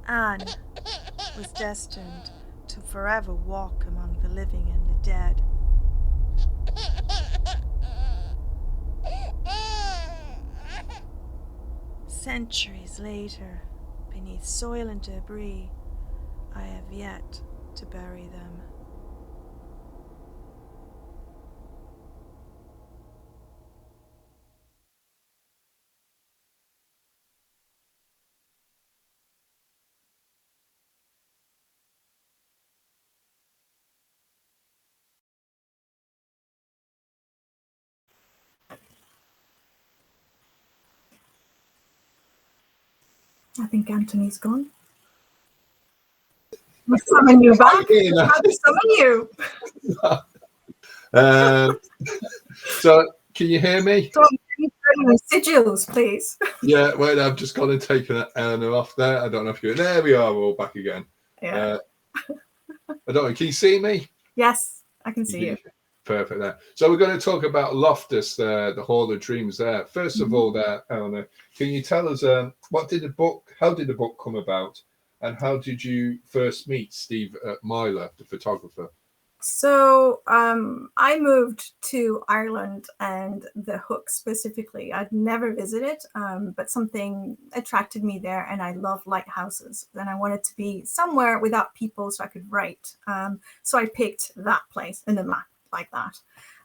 Anne was destined to forever walk among the living and the dead. Centuries later, beneath soil and debris, I have yet to bury them. I think Anthony's gone. We'll summon you back. How to summon you? So, can you hear me? Sigils, please. Yeah, wait, I've just gone and taken Eleanor off there. I don't know if you're there. We are. We're all back again. Yeah. I don't know. Can you see me? Yes, I can see you. Perfect there. So we're going to talk about Loftus, the Hall of Dreams there. First of all, there, Eleanor, can you tell us how did the book come about, and how did you first meet Steve Myler, the photographer? So I moved to Ireland and the Hook specifically. I'd never visited, but something attracted me there, and I love lighthouses. And I wanted to be somewhere without people so I could write. So I picked that place in the map like that.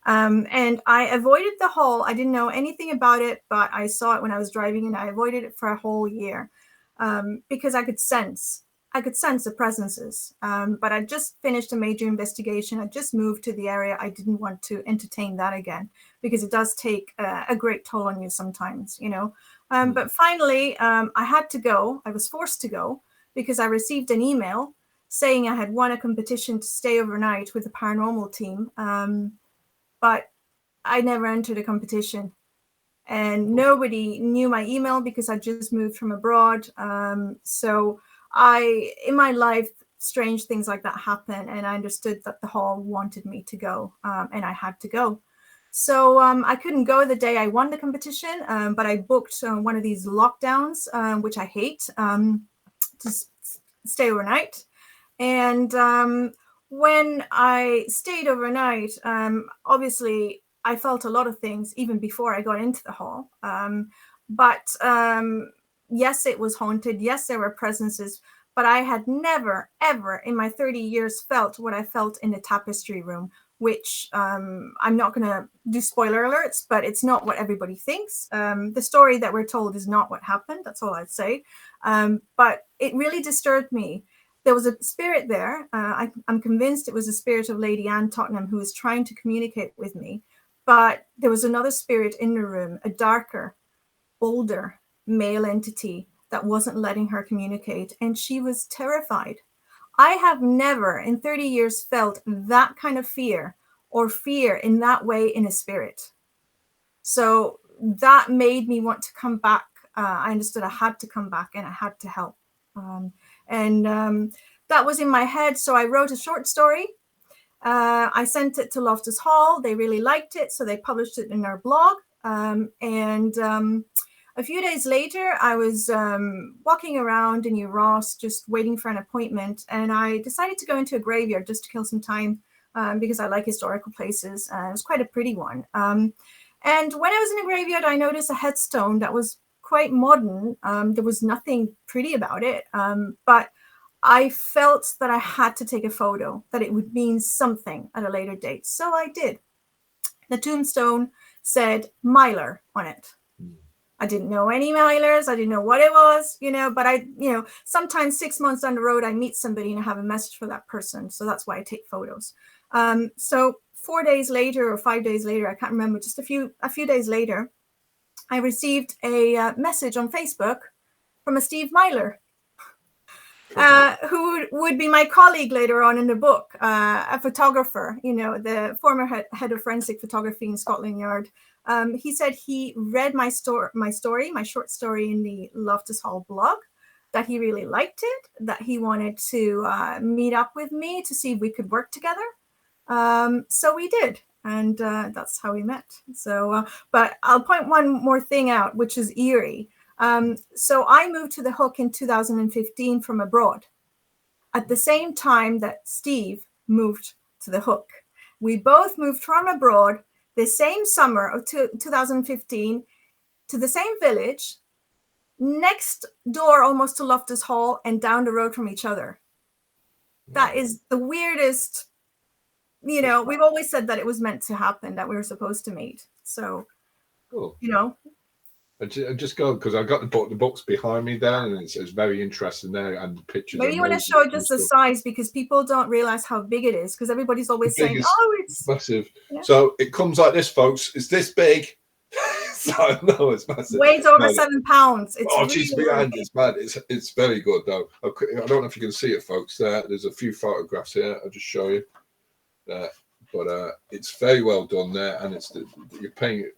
And I avoided the hall. I didn't know anything about it, but I saw it when I was driving, and I avoided it for a whole year because I could sense the presences, but I just finished a major investigation. I just moved to the area. I didn't want to entertain that again because it does take a great toll on you sometimes, you know. But finally, I had to go. I was forced to go because I received an email saying I had won a competition to stay overnight with the paranormal team, but I never entered a competition. And nobody knew my email because I just moved from abroad. So in my life, strange things like that happen, and I understood that the hall wanted me to go, and I had to go. So I couldn't go the day I won the competition, but I booked one of these lockdowns, which I hate, to stay overnight. And when I stayed overnight, obviously I felt a lot of things even before I got into the hall. But yes, it was haunted. Yes, there were presences, but I had never, ever in my 30 years felt what I felt in the tapestry room, which I'm not going to do spoiler alerts, but it's not what everybody thinks. The story that we're told is not what happened. That's all I'd say. But it really disturbed me. There was a spirit there. I'm convinced it was the spirit of Lady Anne Tottenham who was trying to communicate with me. But there was another spirit in the room, a darker, older male entity that wasn't letting her communicate. And she was terrified. I have never in 30 years felt that kind of fear or fear in that way in a spirit. So that made me want to come back. I understood I had to come back and I had to help. That was in my head. So I wrote a short story. I sent it to Loftus Hall. They really liked it, so they published it in their blog. A few days later, I was walking around in New Ross, just waiting for an appointment, and I decided to go into a graveyard just to kill some time because I like historical places. It was quite a pretty one. And when I was in a graveyard, I noticed a headstone that was quite modern. There was nothing pretty about it, but I felt that I had to take a photo, that it would mean something at a later date. So I did. The tombstone said Myler on it. I didn't know any Mylers. I didn't know what it was, but sometimes 6 months down the road, I meet somebody and I have a message for that person. So that's why I take photos. So 4 days later or 5 days later, I can't remember, just a few days later, I received a message on Facebook from a Steve Myler. Who would be my colleague later on in the book, a photographer, the former head of forensic photography in Scotland Yard. He said he read my short story in the Loftus Hall blog, that he really liked it, that he wanted to meet up with me to see if we could work together. So we did, and that's how we met. So, but I'll point one more thing out, which is eerie. So I moved to the Hook in 2015 from abroad at the same time that Steve moved to the Hook. We both moved from abroad the same summer of 2015 to the same village, next door almost to Loftus Hall and down the road from each other. That is the weirdest, we've always said that it was meant to happen, that we were supposed to meet. So, cool. I just go because I got the books behind me there, and it's very interesting there, and the pictures. Maybe you want to show just the size because people don't realize how big it is, because everybody's always saying, "Oh, it's massive." Yeah. So it comes like this, folks. It's this big. So no, it's massive. Weighs over 7 pounds. It's she's behind. It's mad. It's very good though. I don't know if you can see it, folks. There's a few photographs here. I'll just show you. But it's very well done there, and you're paying.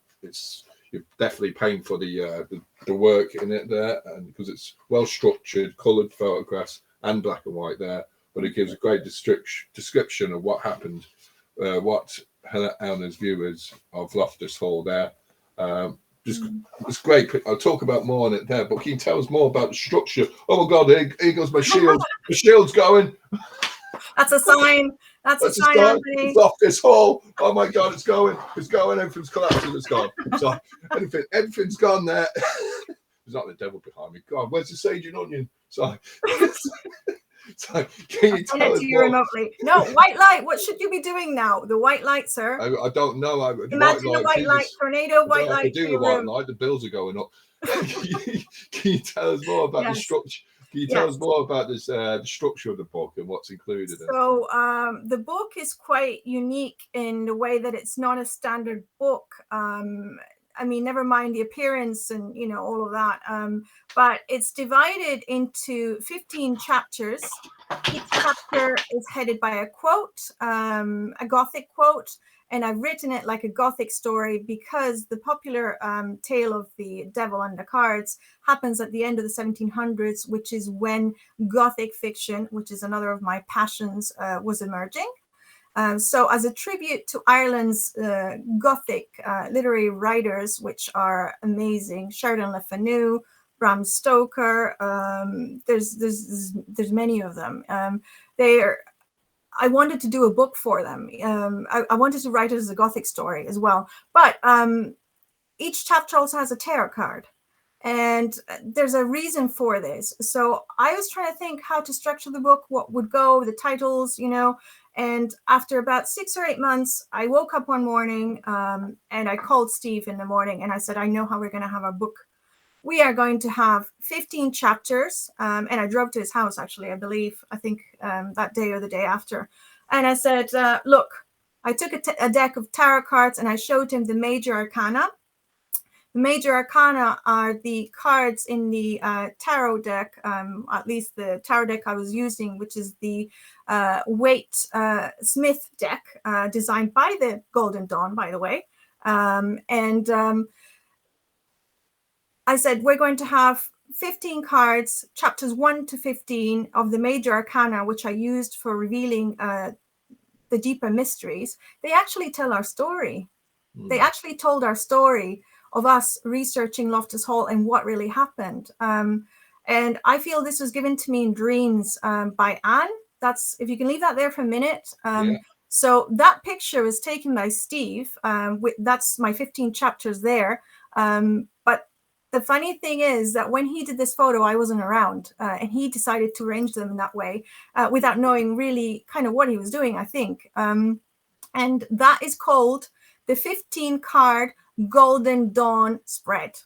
You're definitely paying for the work in it there, and because it's well structured, coloured photographs and black and white there, but it gives a great description of what happened, what Eleanor's view is of Loftus Hall there. It's great. I'll talk about more on it there, but can you tell us more about the structure? Oh my God, here goes my shield. My shield's going. That's a sign. That's a sign, Anthony. It's Loftus Hall. Oh my God, it's going. It's going. Everything's collapsing. It's gone. So everything's gone there. There's not the devil behind me. God, where's the sage and onion? So can you tell us more? Remotely? No, white light. What should you be doing now? The white light, sir. I don't know. Imagine a white light, tornado, white light. I do the white light. The bills are going up. Can you tell us more about the structure? Can you tell us more about this, the structure of the book and what's included in it? So the book is quite unique in the way that it's not a standard book. I mean, never mind the appearance and, you know, all of that. But it's divided into 15 chapters. Each chapter is headed by a quote, a Gothic quote. And I've written it like a Gothic story because the popular tale of the devil and the cards happens at the end of the 1700s, which is when Gothic fiction, which is another of my passions, was emerging. So as a tribute to Ireland's Gothic literary writers, which are amazing, Sheridan Le Fanu, Bram Stoker, there's many of them. I wanted to do a book for them. I wanted to write it as a Gothic story as well. But each chapter also has a tarot card. And there's a reason for this. So I was trying to think how to structure the book, what would go, the titles, you know. And after about 6 or 8 months, I woke up one morning and I called Steve in the morning and I said, I know how we're going to have our book. We are going to have 15 chapters. And I drove to his house, actually, I think that day or the day after. And I said, look, I took a deck of tarot cards and I showed him the major arcana. The major arcana are the cards in the tarot deck, at least the tarot deck I was using, which is the Waite Smith deck, designed by the Golden Dawn, by the way. I said, we're going to have 15 cards, chapters 1 to 15 of the major arcana, which I used for revealing the deeper mysteries. They actually tell our story. They actually told our story of us researching Loftus Hall and what really happened. And I feel this was given to me in dreams by Anne. That's, if you can leave that there for a minute. So that picture was taken by Steve. That's my 15 chapters there. But the funny thing is that when he did this photo, I wasn't around. And he decided to arrange them in that way without knowing really kind of what he was doing, I think. And that is called the 15 card Golden Dawn spread.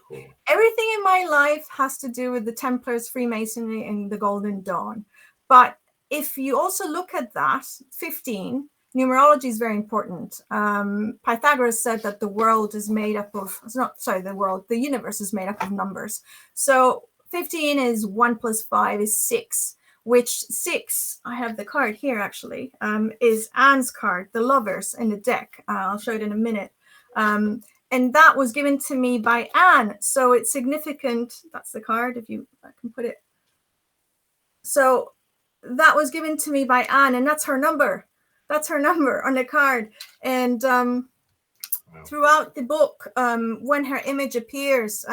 Cool. Everything in my life has to do with the Templars, Freemasonry, and the Golden Dawn. But if you also look at that, 15, numerology is very important. Pythagoras said that the world is made up of, the universe is made up of numbers. So 15 is 1 + 5 is 6, which 6, I have the card here actually, is Anne's card, the lovers in the deck. I'll show it in a minute. And that was given to me by Anne. So it's significant. That's the card, if I can put it. So that was given to me by Anne, and that's her number. That's her number on the card. And throughout the book, when her image appears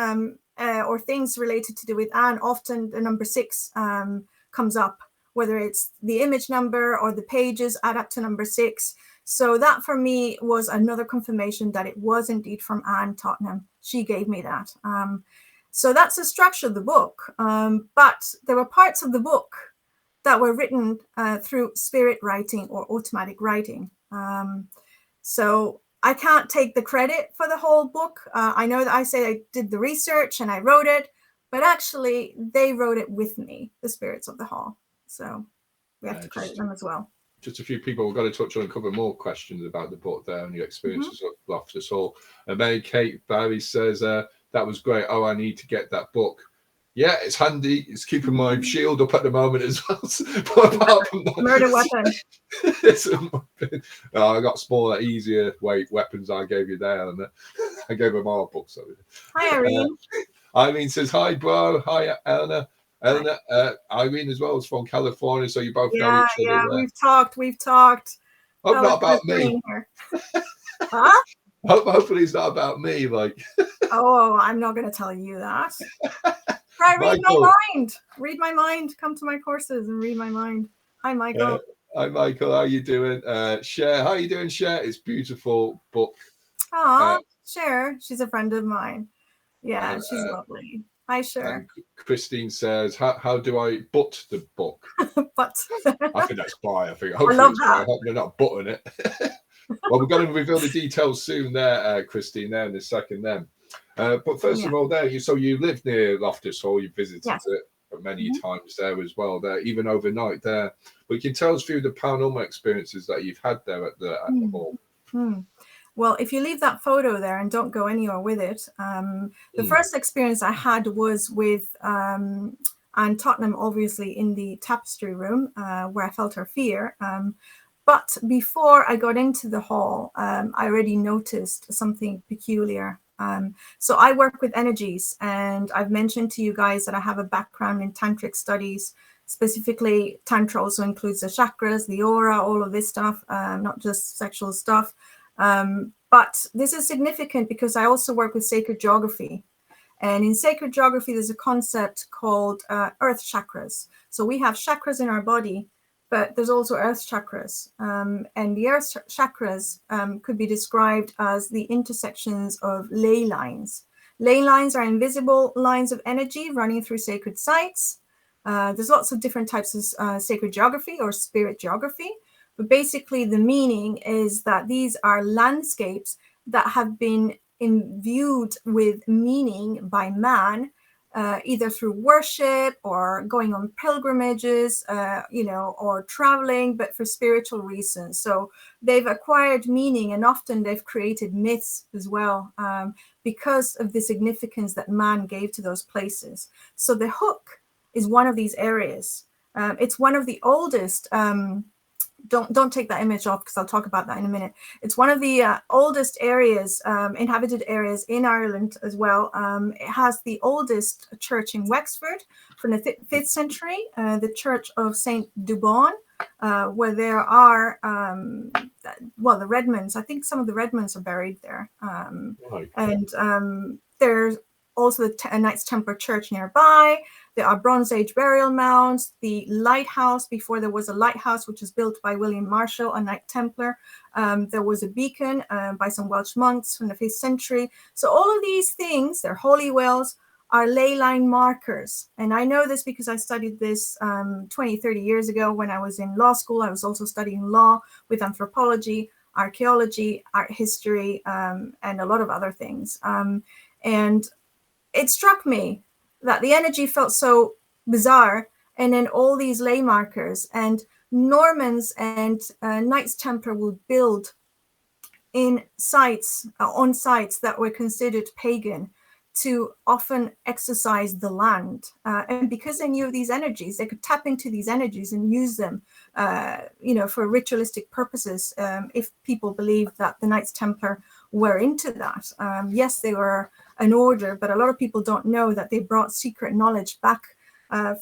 or things related to do with Anne, often the number 6 comes up, whether it's the image number or the pages add up to number 6. So that for me was another confirmation that it was indeed from Anne Tottenham. She gave me that. So that's the structure of the book. But there were parts of the book that were written through spirit writing or automatic writing. So I can't take the credit for the whole book. I know that I say I did the research and I wrote it, but actually they wrote it with me, the spirits of the hall. So we have to credit them as well. Just a few people we've got to touch on a couple more questions about the book there and your experiences of Loftus Hall. And Mary Kate Barry says, that was great. Oh, I need to get that book. Yeah, it's handy. It's keeping my shield up at the moment as well. But apart from that, murder weapon. I got smaller, easier weight weapons I gave you there. And I gave them our books. Hi, Irene. Irene says, hi, bro. Hi, Eleanor. Helena, Irene as well is from California, so you both know Yeah, each other. yeah, we've talked. Hope How not is about this me. going here? Huh? Hopefully it's not about me. Like, Oh, I'm not going to tell you that. Try read my Michael. mind. Read my mind. Come to my courses and read my mind. Hi, Michael. Hi, Michael. How you doing? Cher, how you doing, Cher? It's beautiful book. Aw, Cher. She's a friend of mine. Yeah, And, she's lovely. Hi, Cher. And Christine says, how do I butt the book? But I think that's by. I think hopefully love it's by. I that. hope they're not butting it. Well, we're going to reveal the details soon there, Christine, there in a second then. But first of all, there, you live near Loftus Hall, you visited it many times there as well, there, even overnight there. But you can tell us through the paranormal experiences that you've had there at the hall. Well, if you leave that photo there and don't go anywhere with it, the first experience I had was with Anne Tottenham, obviously in the tapestry room, where I felt her fear. But before I got into the hall, I already noticed something peculiar. So I work with energies, and I've mentioned to you guys that I have a background in tantric studies. Specifically, Tantra also includes the chakras, the aura, all of this stuff, not just sexual stuff. But this is significant because I also work with sacred geography. And in sacred geography, there's a concept called earth chakras. So we have chakras in our body, but there's also earth chakras. And the earth chakras could be described as the intersections of ley lines. Ley lines are invisible lines of energy running through sacred sites. There's lots of different types of sacred geography or spirit geography. But basically, the meaning is that these are landscapes that have been imbued with meaning by man, either through worship or going on pilgrimages, or traveling, but for spiritual reasons. So they've acquired meaning, and often they've created myths as well, because of the significance that man gave to those places. So the Hook is one of these areas. It's one of the oldest. Don't take that image off because I'll talk about that in a minute. It's one of the oldest areas, inhabited areas in Ireland as well. It has the oldest church in Wexford from the 5th century, the Church of St. Dubon, where there are, the Redmonds. I think some of the Redmonds are buried there. And there's also the Knights Templar Church nearby. There are Bronze Age burial mounds, the lighthouse, before there was a lighthouse, which was built by William Marshall, a Knight Templar. There was a beacon by some Welsh monks from the 5th century. So all of these things, they're holy wells, are ley line markers. And I know this because I studied this 20, 30 years ago when I was in law school. I was also studying law with anthropology, archaeology, art history, and a lot of other things. And it struck me that the energy felt so bizarre, and then all these ley markers, and Normans and Knights Templar will build in sites, on sites that were considered pagan, to often exercise the land. And because they knew these energies, they could tap into these energies and use them, for ritualistic purposes. If people believed that the Knights Templar were into that. Yes, they were an order, but a lot of people don't know that they brought secret knowledge back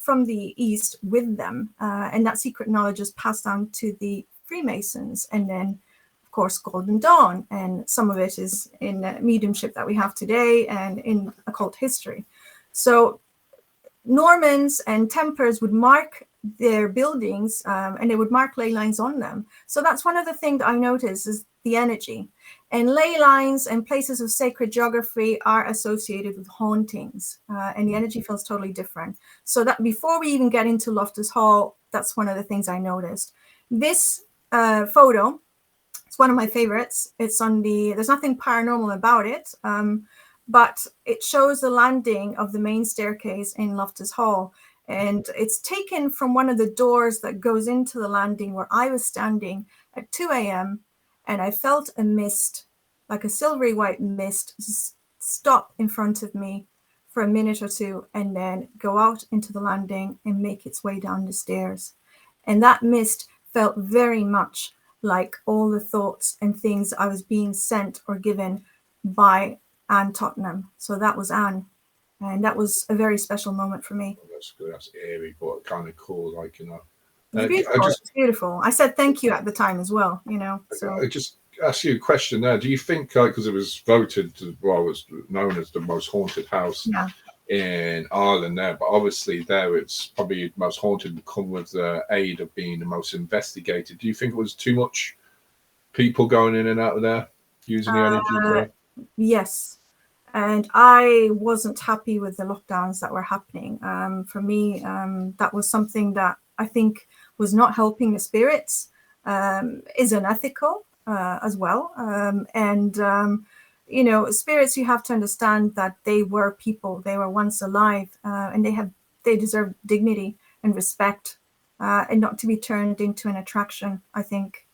from the East with them. And that secret knowledge is passed on to the Freemasons, and then, of course, Golden Dawn. And some of it is in mediumship that we have today and in occult history. So Normans and Templars would mark their buildings, and they would mark ley lines on them. So that's one of the things I noticed is the energy. And ley lines and places of sacred geography are associated with hauntings, and the energy feels totally different. So that before we even get into Loftus Hall, that's one of the things I noticed. This photo, it's one of my favorites. It's on there's nothing paranormal about it, but it shows the landing of the main staircase in Loftus Hall. And it's taken from one of the doors that goes into the landing, where I was standing at 2 a.m. and I felt a mist, like a silvery white mist, stop in front of me for a minute or two and then go out into the landing and make its way down the stairs. And that mist felt very much like all the thoughts and things I was being sent or given by Anne Tottenham. So that was Anne. And that was a very special moment for me. That's good. That's eerie, but kind of cool. Like, you know, It's beautiful. It's beautiful. I said thank you at the time as well, you know. So I just ask you a question there. Do you think, because it was voted, well, it was known as the most haunted house in Ireland there, but obviously there it's probably most haunted and come with the aid of being the most investigated. Do you think it was too much people going in and out of there using the energy for? Yes. And I wasn't happy with the lockdowns that were happening. For me, that was something that I think was not helping the spirits, is unethical as well. You know, spirits, you have to understand that they were people. They were once alive, and they deserve dignity and respect, and not to be turned into an attraction, I think.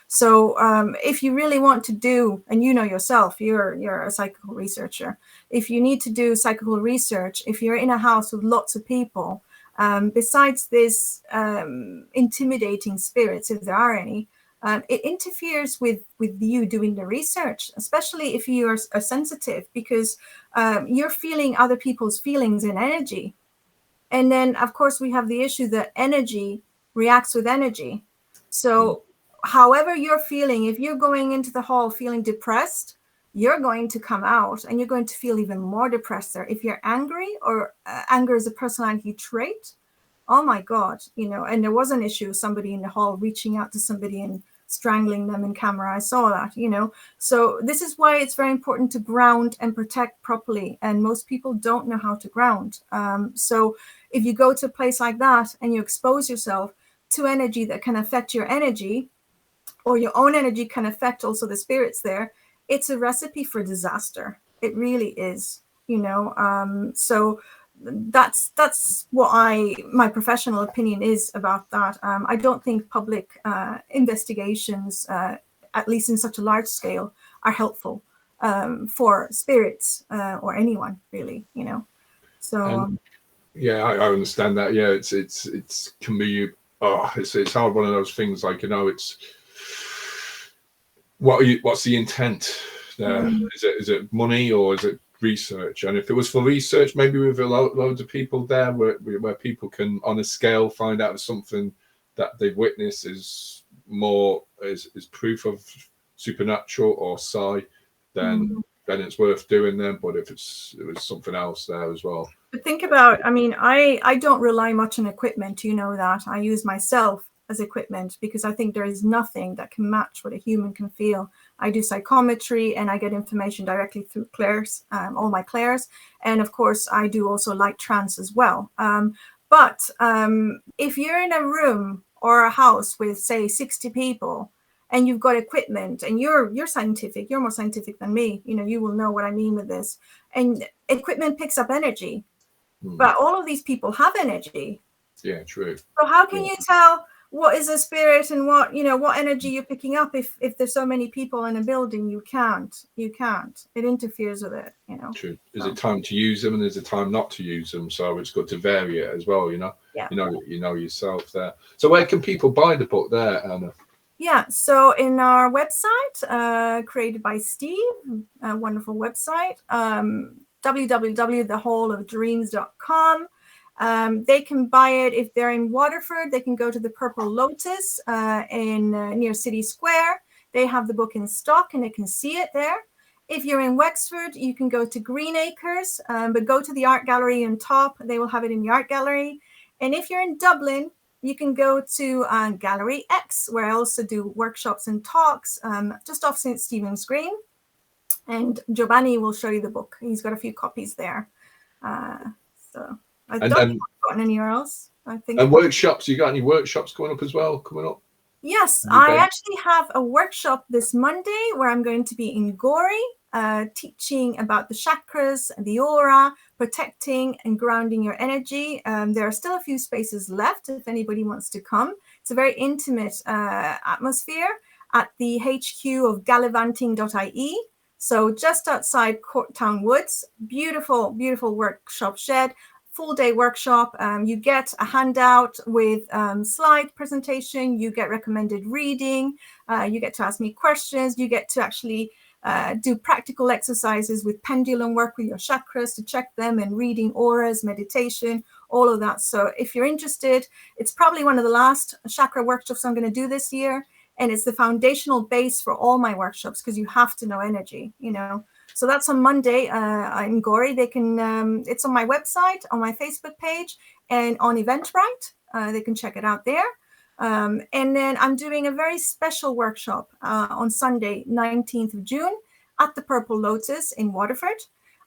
So if you really want to do, and you know yourself, you're a psychical researcher. If you need to do psychical research, if you're in a house with lots of people, besides this intimidating spirits, if there are any, it interferes with you doing the research, especially if you are sensitive, because you're feeling other people's feelings and energy. And then, of course, we have the issue that energy reacts with energy. So however you're feeling, if you're going into the hall feeling depressed, you're going to come out and you're going to feel even more depressed there. If you're angry, or anger is a personality trait, oh my God, you know. And there was an issue, somebody in the hall reaching out to somebody and strangling them in camera. I saw that, you know. So this is why it's very important to ground and protect properly. And most people don't know how to ground. So if you go to a place like that and you expose yourself to energy that can affect your energy, or your own energy can affect also the spirits there, it's a recipe for disaster. It really is, you know. So that's what my professional opinion is about that. I don't think public investigations, at least in such a large scale, are helpful for spirits or anyone really, you know. So yeah, I understand that. Yeah, it's can be it's hard, one of those things, like, you know, it's what's the intent there? Is it money, or is it research? And if it was for research, maybe with loads of people there, where people can on a scale find out if something that they've witnessed is proof of supernatural or psi, then it's worth doing them. But if it was something else there as well. But think about, I mean, I don't rely much on equipment, you know that. I use myself as equipment because I think there is nothing that can match what a human can feel. I do psychometry and I get information directly through clairs, all my clairs. And of course, I do also light trance as well. But if you're in a room or a house with, say, 60 people, and you've got equipment, and you're scientific, you're more scientific than me, you know, you will know what I mean with this. And equipment picks up energy, but all of these people have energy. Yeah, true. So how can you tell what is a spirit and what, you know, what energy you're picking up if there's so many people in a building? You can't. It interferes with it, you know. True. Is it time to use them, and there's a time not to use them? So it's good to vary it as well, you know. Yeah. You know yourself there. So where can people buy the book there, Anna? Yeah, so in our website, created by Steve, a wonderful website, www.thehalofdreams.com. They can buy it if they're in Waterford. They can go to the Purple Lotus near City Square. They have the book in stock and they can see it there. If you're in Wexford, you can go to Green Acres, but go to the art gallery on top. They will have it in the art gallery. And if you're in Dublin, you can go to Gallery X, where I also do workshops and talks just off St. Stephen's Green. And Giovanni will show you the book. He's got a few copies there. So I don't think I've gotten anywhere else, I think. And workshops, you got any workshops coming up as well? Yes, I actually have a workshop this Monday where I'm going to be in Gori, teaching about the chakras, the aura, protecting and grounding your energy. There are still a few spaces left if anybody wants to come. It's a very intimate atmosphere at the HQ of gallivanting.ie. So just outside Corktown Woods, beautiful, beautiful workshop shed. Full day workshop. You get a handout with slide presentation. You get recommended reading. You get to ask me questions. You get to actually do practical exercises with pendulum work with your chakras to check them, and reading auras, meditation, all of that. So if you're interested, it's probably one of the last chakra workshops I'm going to do this year. And it's the foundational base for all my workshops, because you have to know energy, you know. So that's on Monday in Gori. They can, it's on my website, on my Facebook page, and on Eventbrite. They can check it out there. And then I'm doing a very special workshop on Sunday, 19th of June, at the Purple Lotus in Waterford,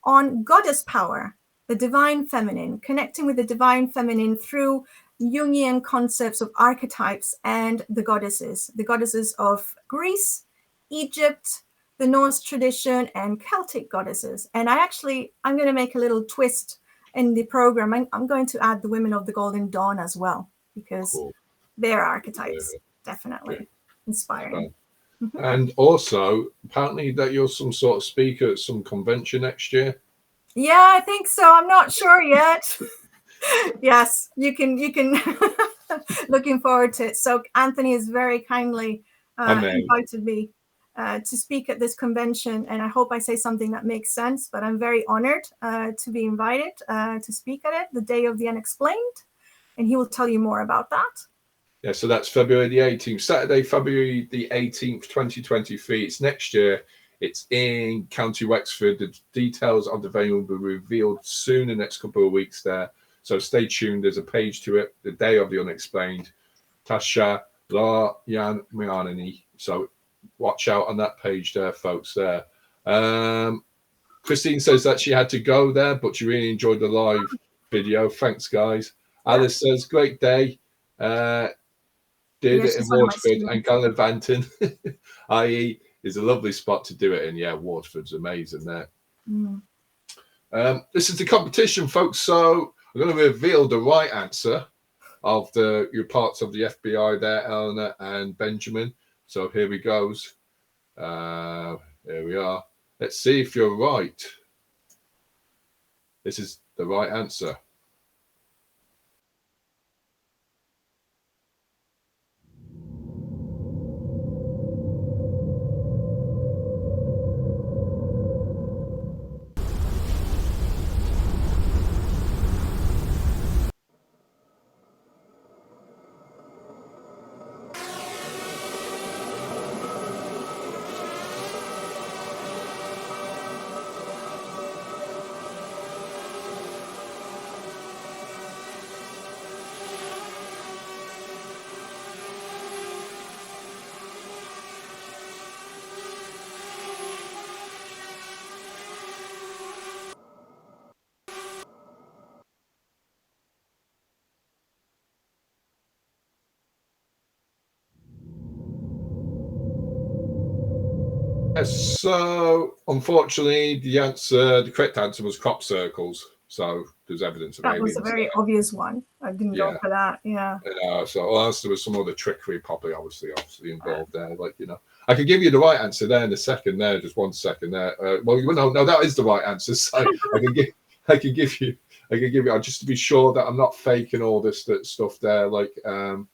on goddess power, the divine feminine, connecting with the divine feminine through Jungian concepts of archetypes and the goddesses of Greece, Egypt, the Norse tradition, and Celtic goddesses. And I'm going to make a little twist in the program. I'm going to add the women of the Golden Dawn as well, because their archetypes, definitely inspiring. And also, apparently that you're some sort of speaker at some convention next year. Yeah, I think so. I'm not sure yet. Yes, you can looking forward to it. So Anthony has very kindly invited me to speak at this convention, and I hope I say something that makes sense, but I'm very honored to be invited to speak at it, the Day of the Unexplained, and he will tell you more about that. Yeah, so that's February the 18th, Saturday, February the 18th, 2023. It's next year. It's in County Wexford. The details of the venue will be revealed soon, in the next couple of weeks there. So stay tuned. There's a page to it, the Day of the Unexplained. Tasha La Yan Mianani. So watch out on that page there, folks, there. Christine says that she had to go there, but she really enjoyed the live video. Thanks, guys. Alice says, great day. Did it in Waterford and Gallivanton, i.e., is a lovely spot to do it in. Yeah, Waterford's amazing there. This is the competition, folks. So I'm going to reveal the right answer of your parts of the FBI there, Eleanor and Benjamin. So here we goes. Here we are. Let's see if you're right. This is the right answer. So, unfortunately, the correct answer was crop circles. So there's evidence of that was a very obvious one. I didn't go for that. Yeah. So unless there was some other trickery, probably obviously involved there. Like, you know, I could give you the right answer there in a second. There, just 1 second there. Well, no, that is the right answer. So I can give you just to be sure that I'm not faking all this stuff there. Like, I'm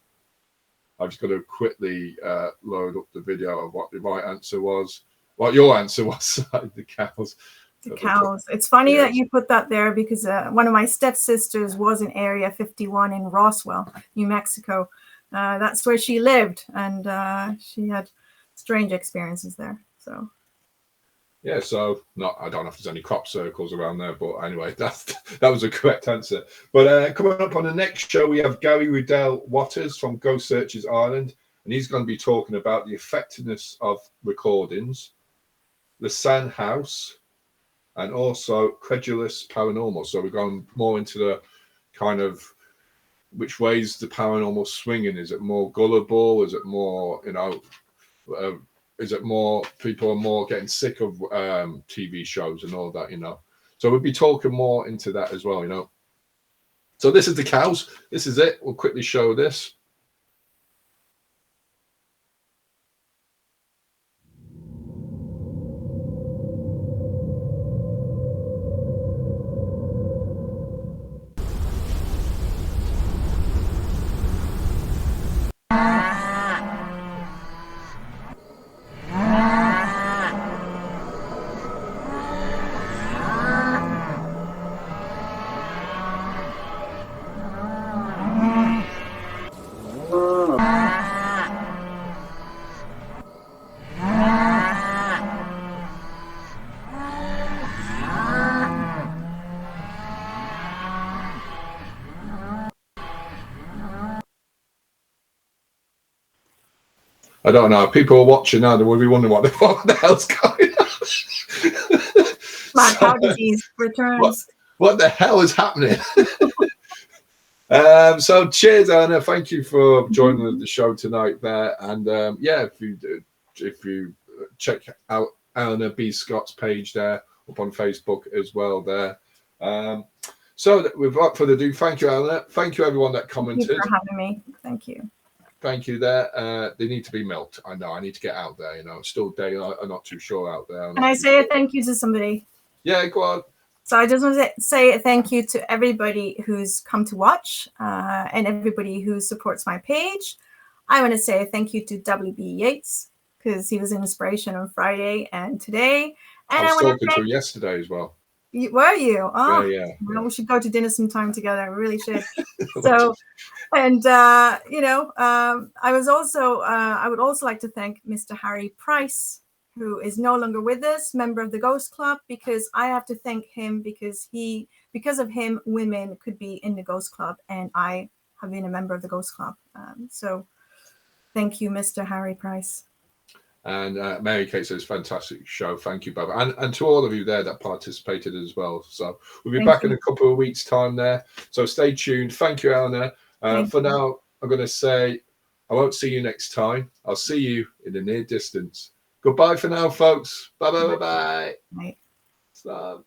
just going to quickly load up the video of what the right answer was. What your answer was, the cows. The cows. It's funny that you put that there, because one of my stepsisters was in Area 51 in Roswell, New Mexico. That's where she lived, and she had strange experiences there. So. Yeah, so I don't know if there's any crop circles around there, but anyway, that was a correct answer. But coming up on the next show, we have Gary Riddell Waters from Ghost Searchers Ireland, and he's going to be talking about the effectiveness of recordings, the San House, and also credulous paranormal. So we're going more into the kind of which ways the paranormal swinging. Is it more gullible? Is it more, is it more people are more getting sick of TV shows and all that, So we'll be talking more into that as well, So this is the cows. This is it. We'll quickly show this. I don't know. People are watching now. They will be wondering what the hell's going on. Mad cow disease returns. What the hell is happening? So cheers, Anna. Thank you for joining the show tonight there. And yeah, if you check out Anna B. Scott's page there up on Facebook as well there. So without further ado, thank you, Anna. Thank you, everyone that commented. Thank you for having me. Thank you. Thank you there. They need to be milked. I know. I need to get out there. You know, it's still day. I'm not too sure out there. Can I say a thank you to somebody? Yeah, go on. So I just want to say a thank you to everybody who's come to watch and everybody who supports my page. I want to say a thank you to W.B. Yeats because he was an inspiration on Friday and today. And I was talking to him yesterday as well. Were you? Oh, yeah. Well, we should go to dinner sometime together. We really should. So, and you know, I would also like to thank Mr. Harry Price, who is no longer with us, member of the Ghost Club, because I have to thank him because of him, women could be in the Ghost Club, and I have been a member of the Ghost Club. So, thank you, Mr. Harry Price. And Mary Kate says, fantastic show. Thank you, Baba. And to all of you there that participated as well. So we'll be back in a couple of weeks' time there. So stay tuned. Thank you, Eleanor. For now, I'm going to say I won't see you next time. I'll see you in the near distance. Goodbye for now, folks. Bye-bye. Bye-bye. Bye. Stop.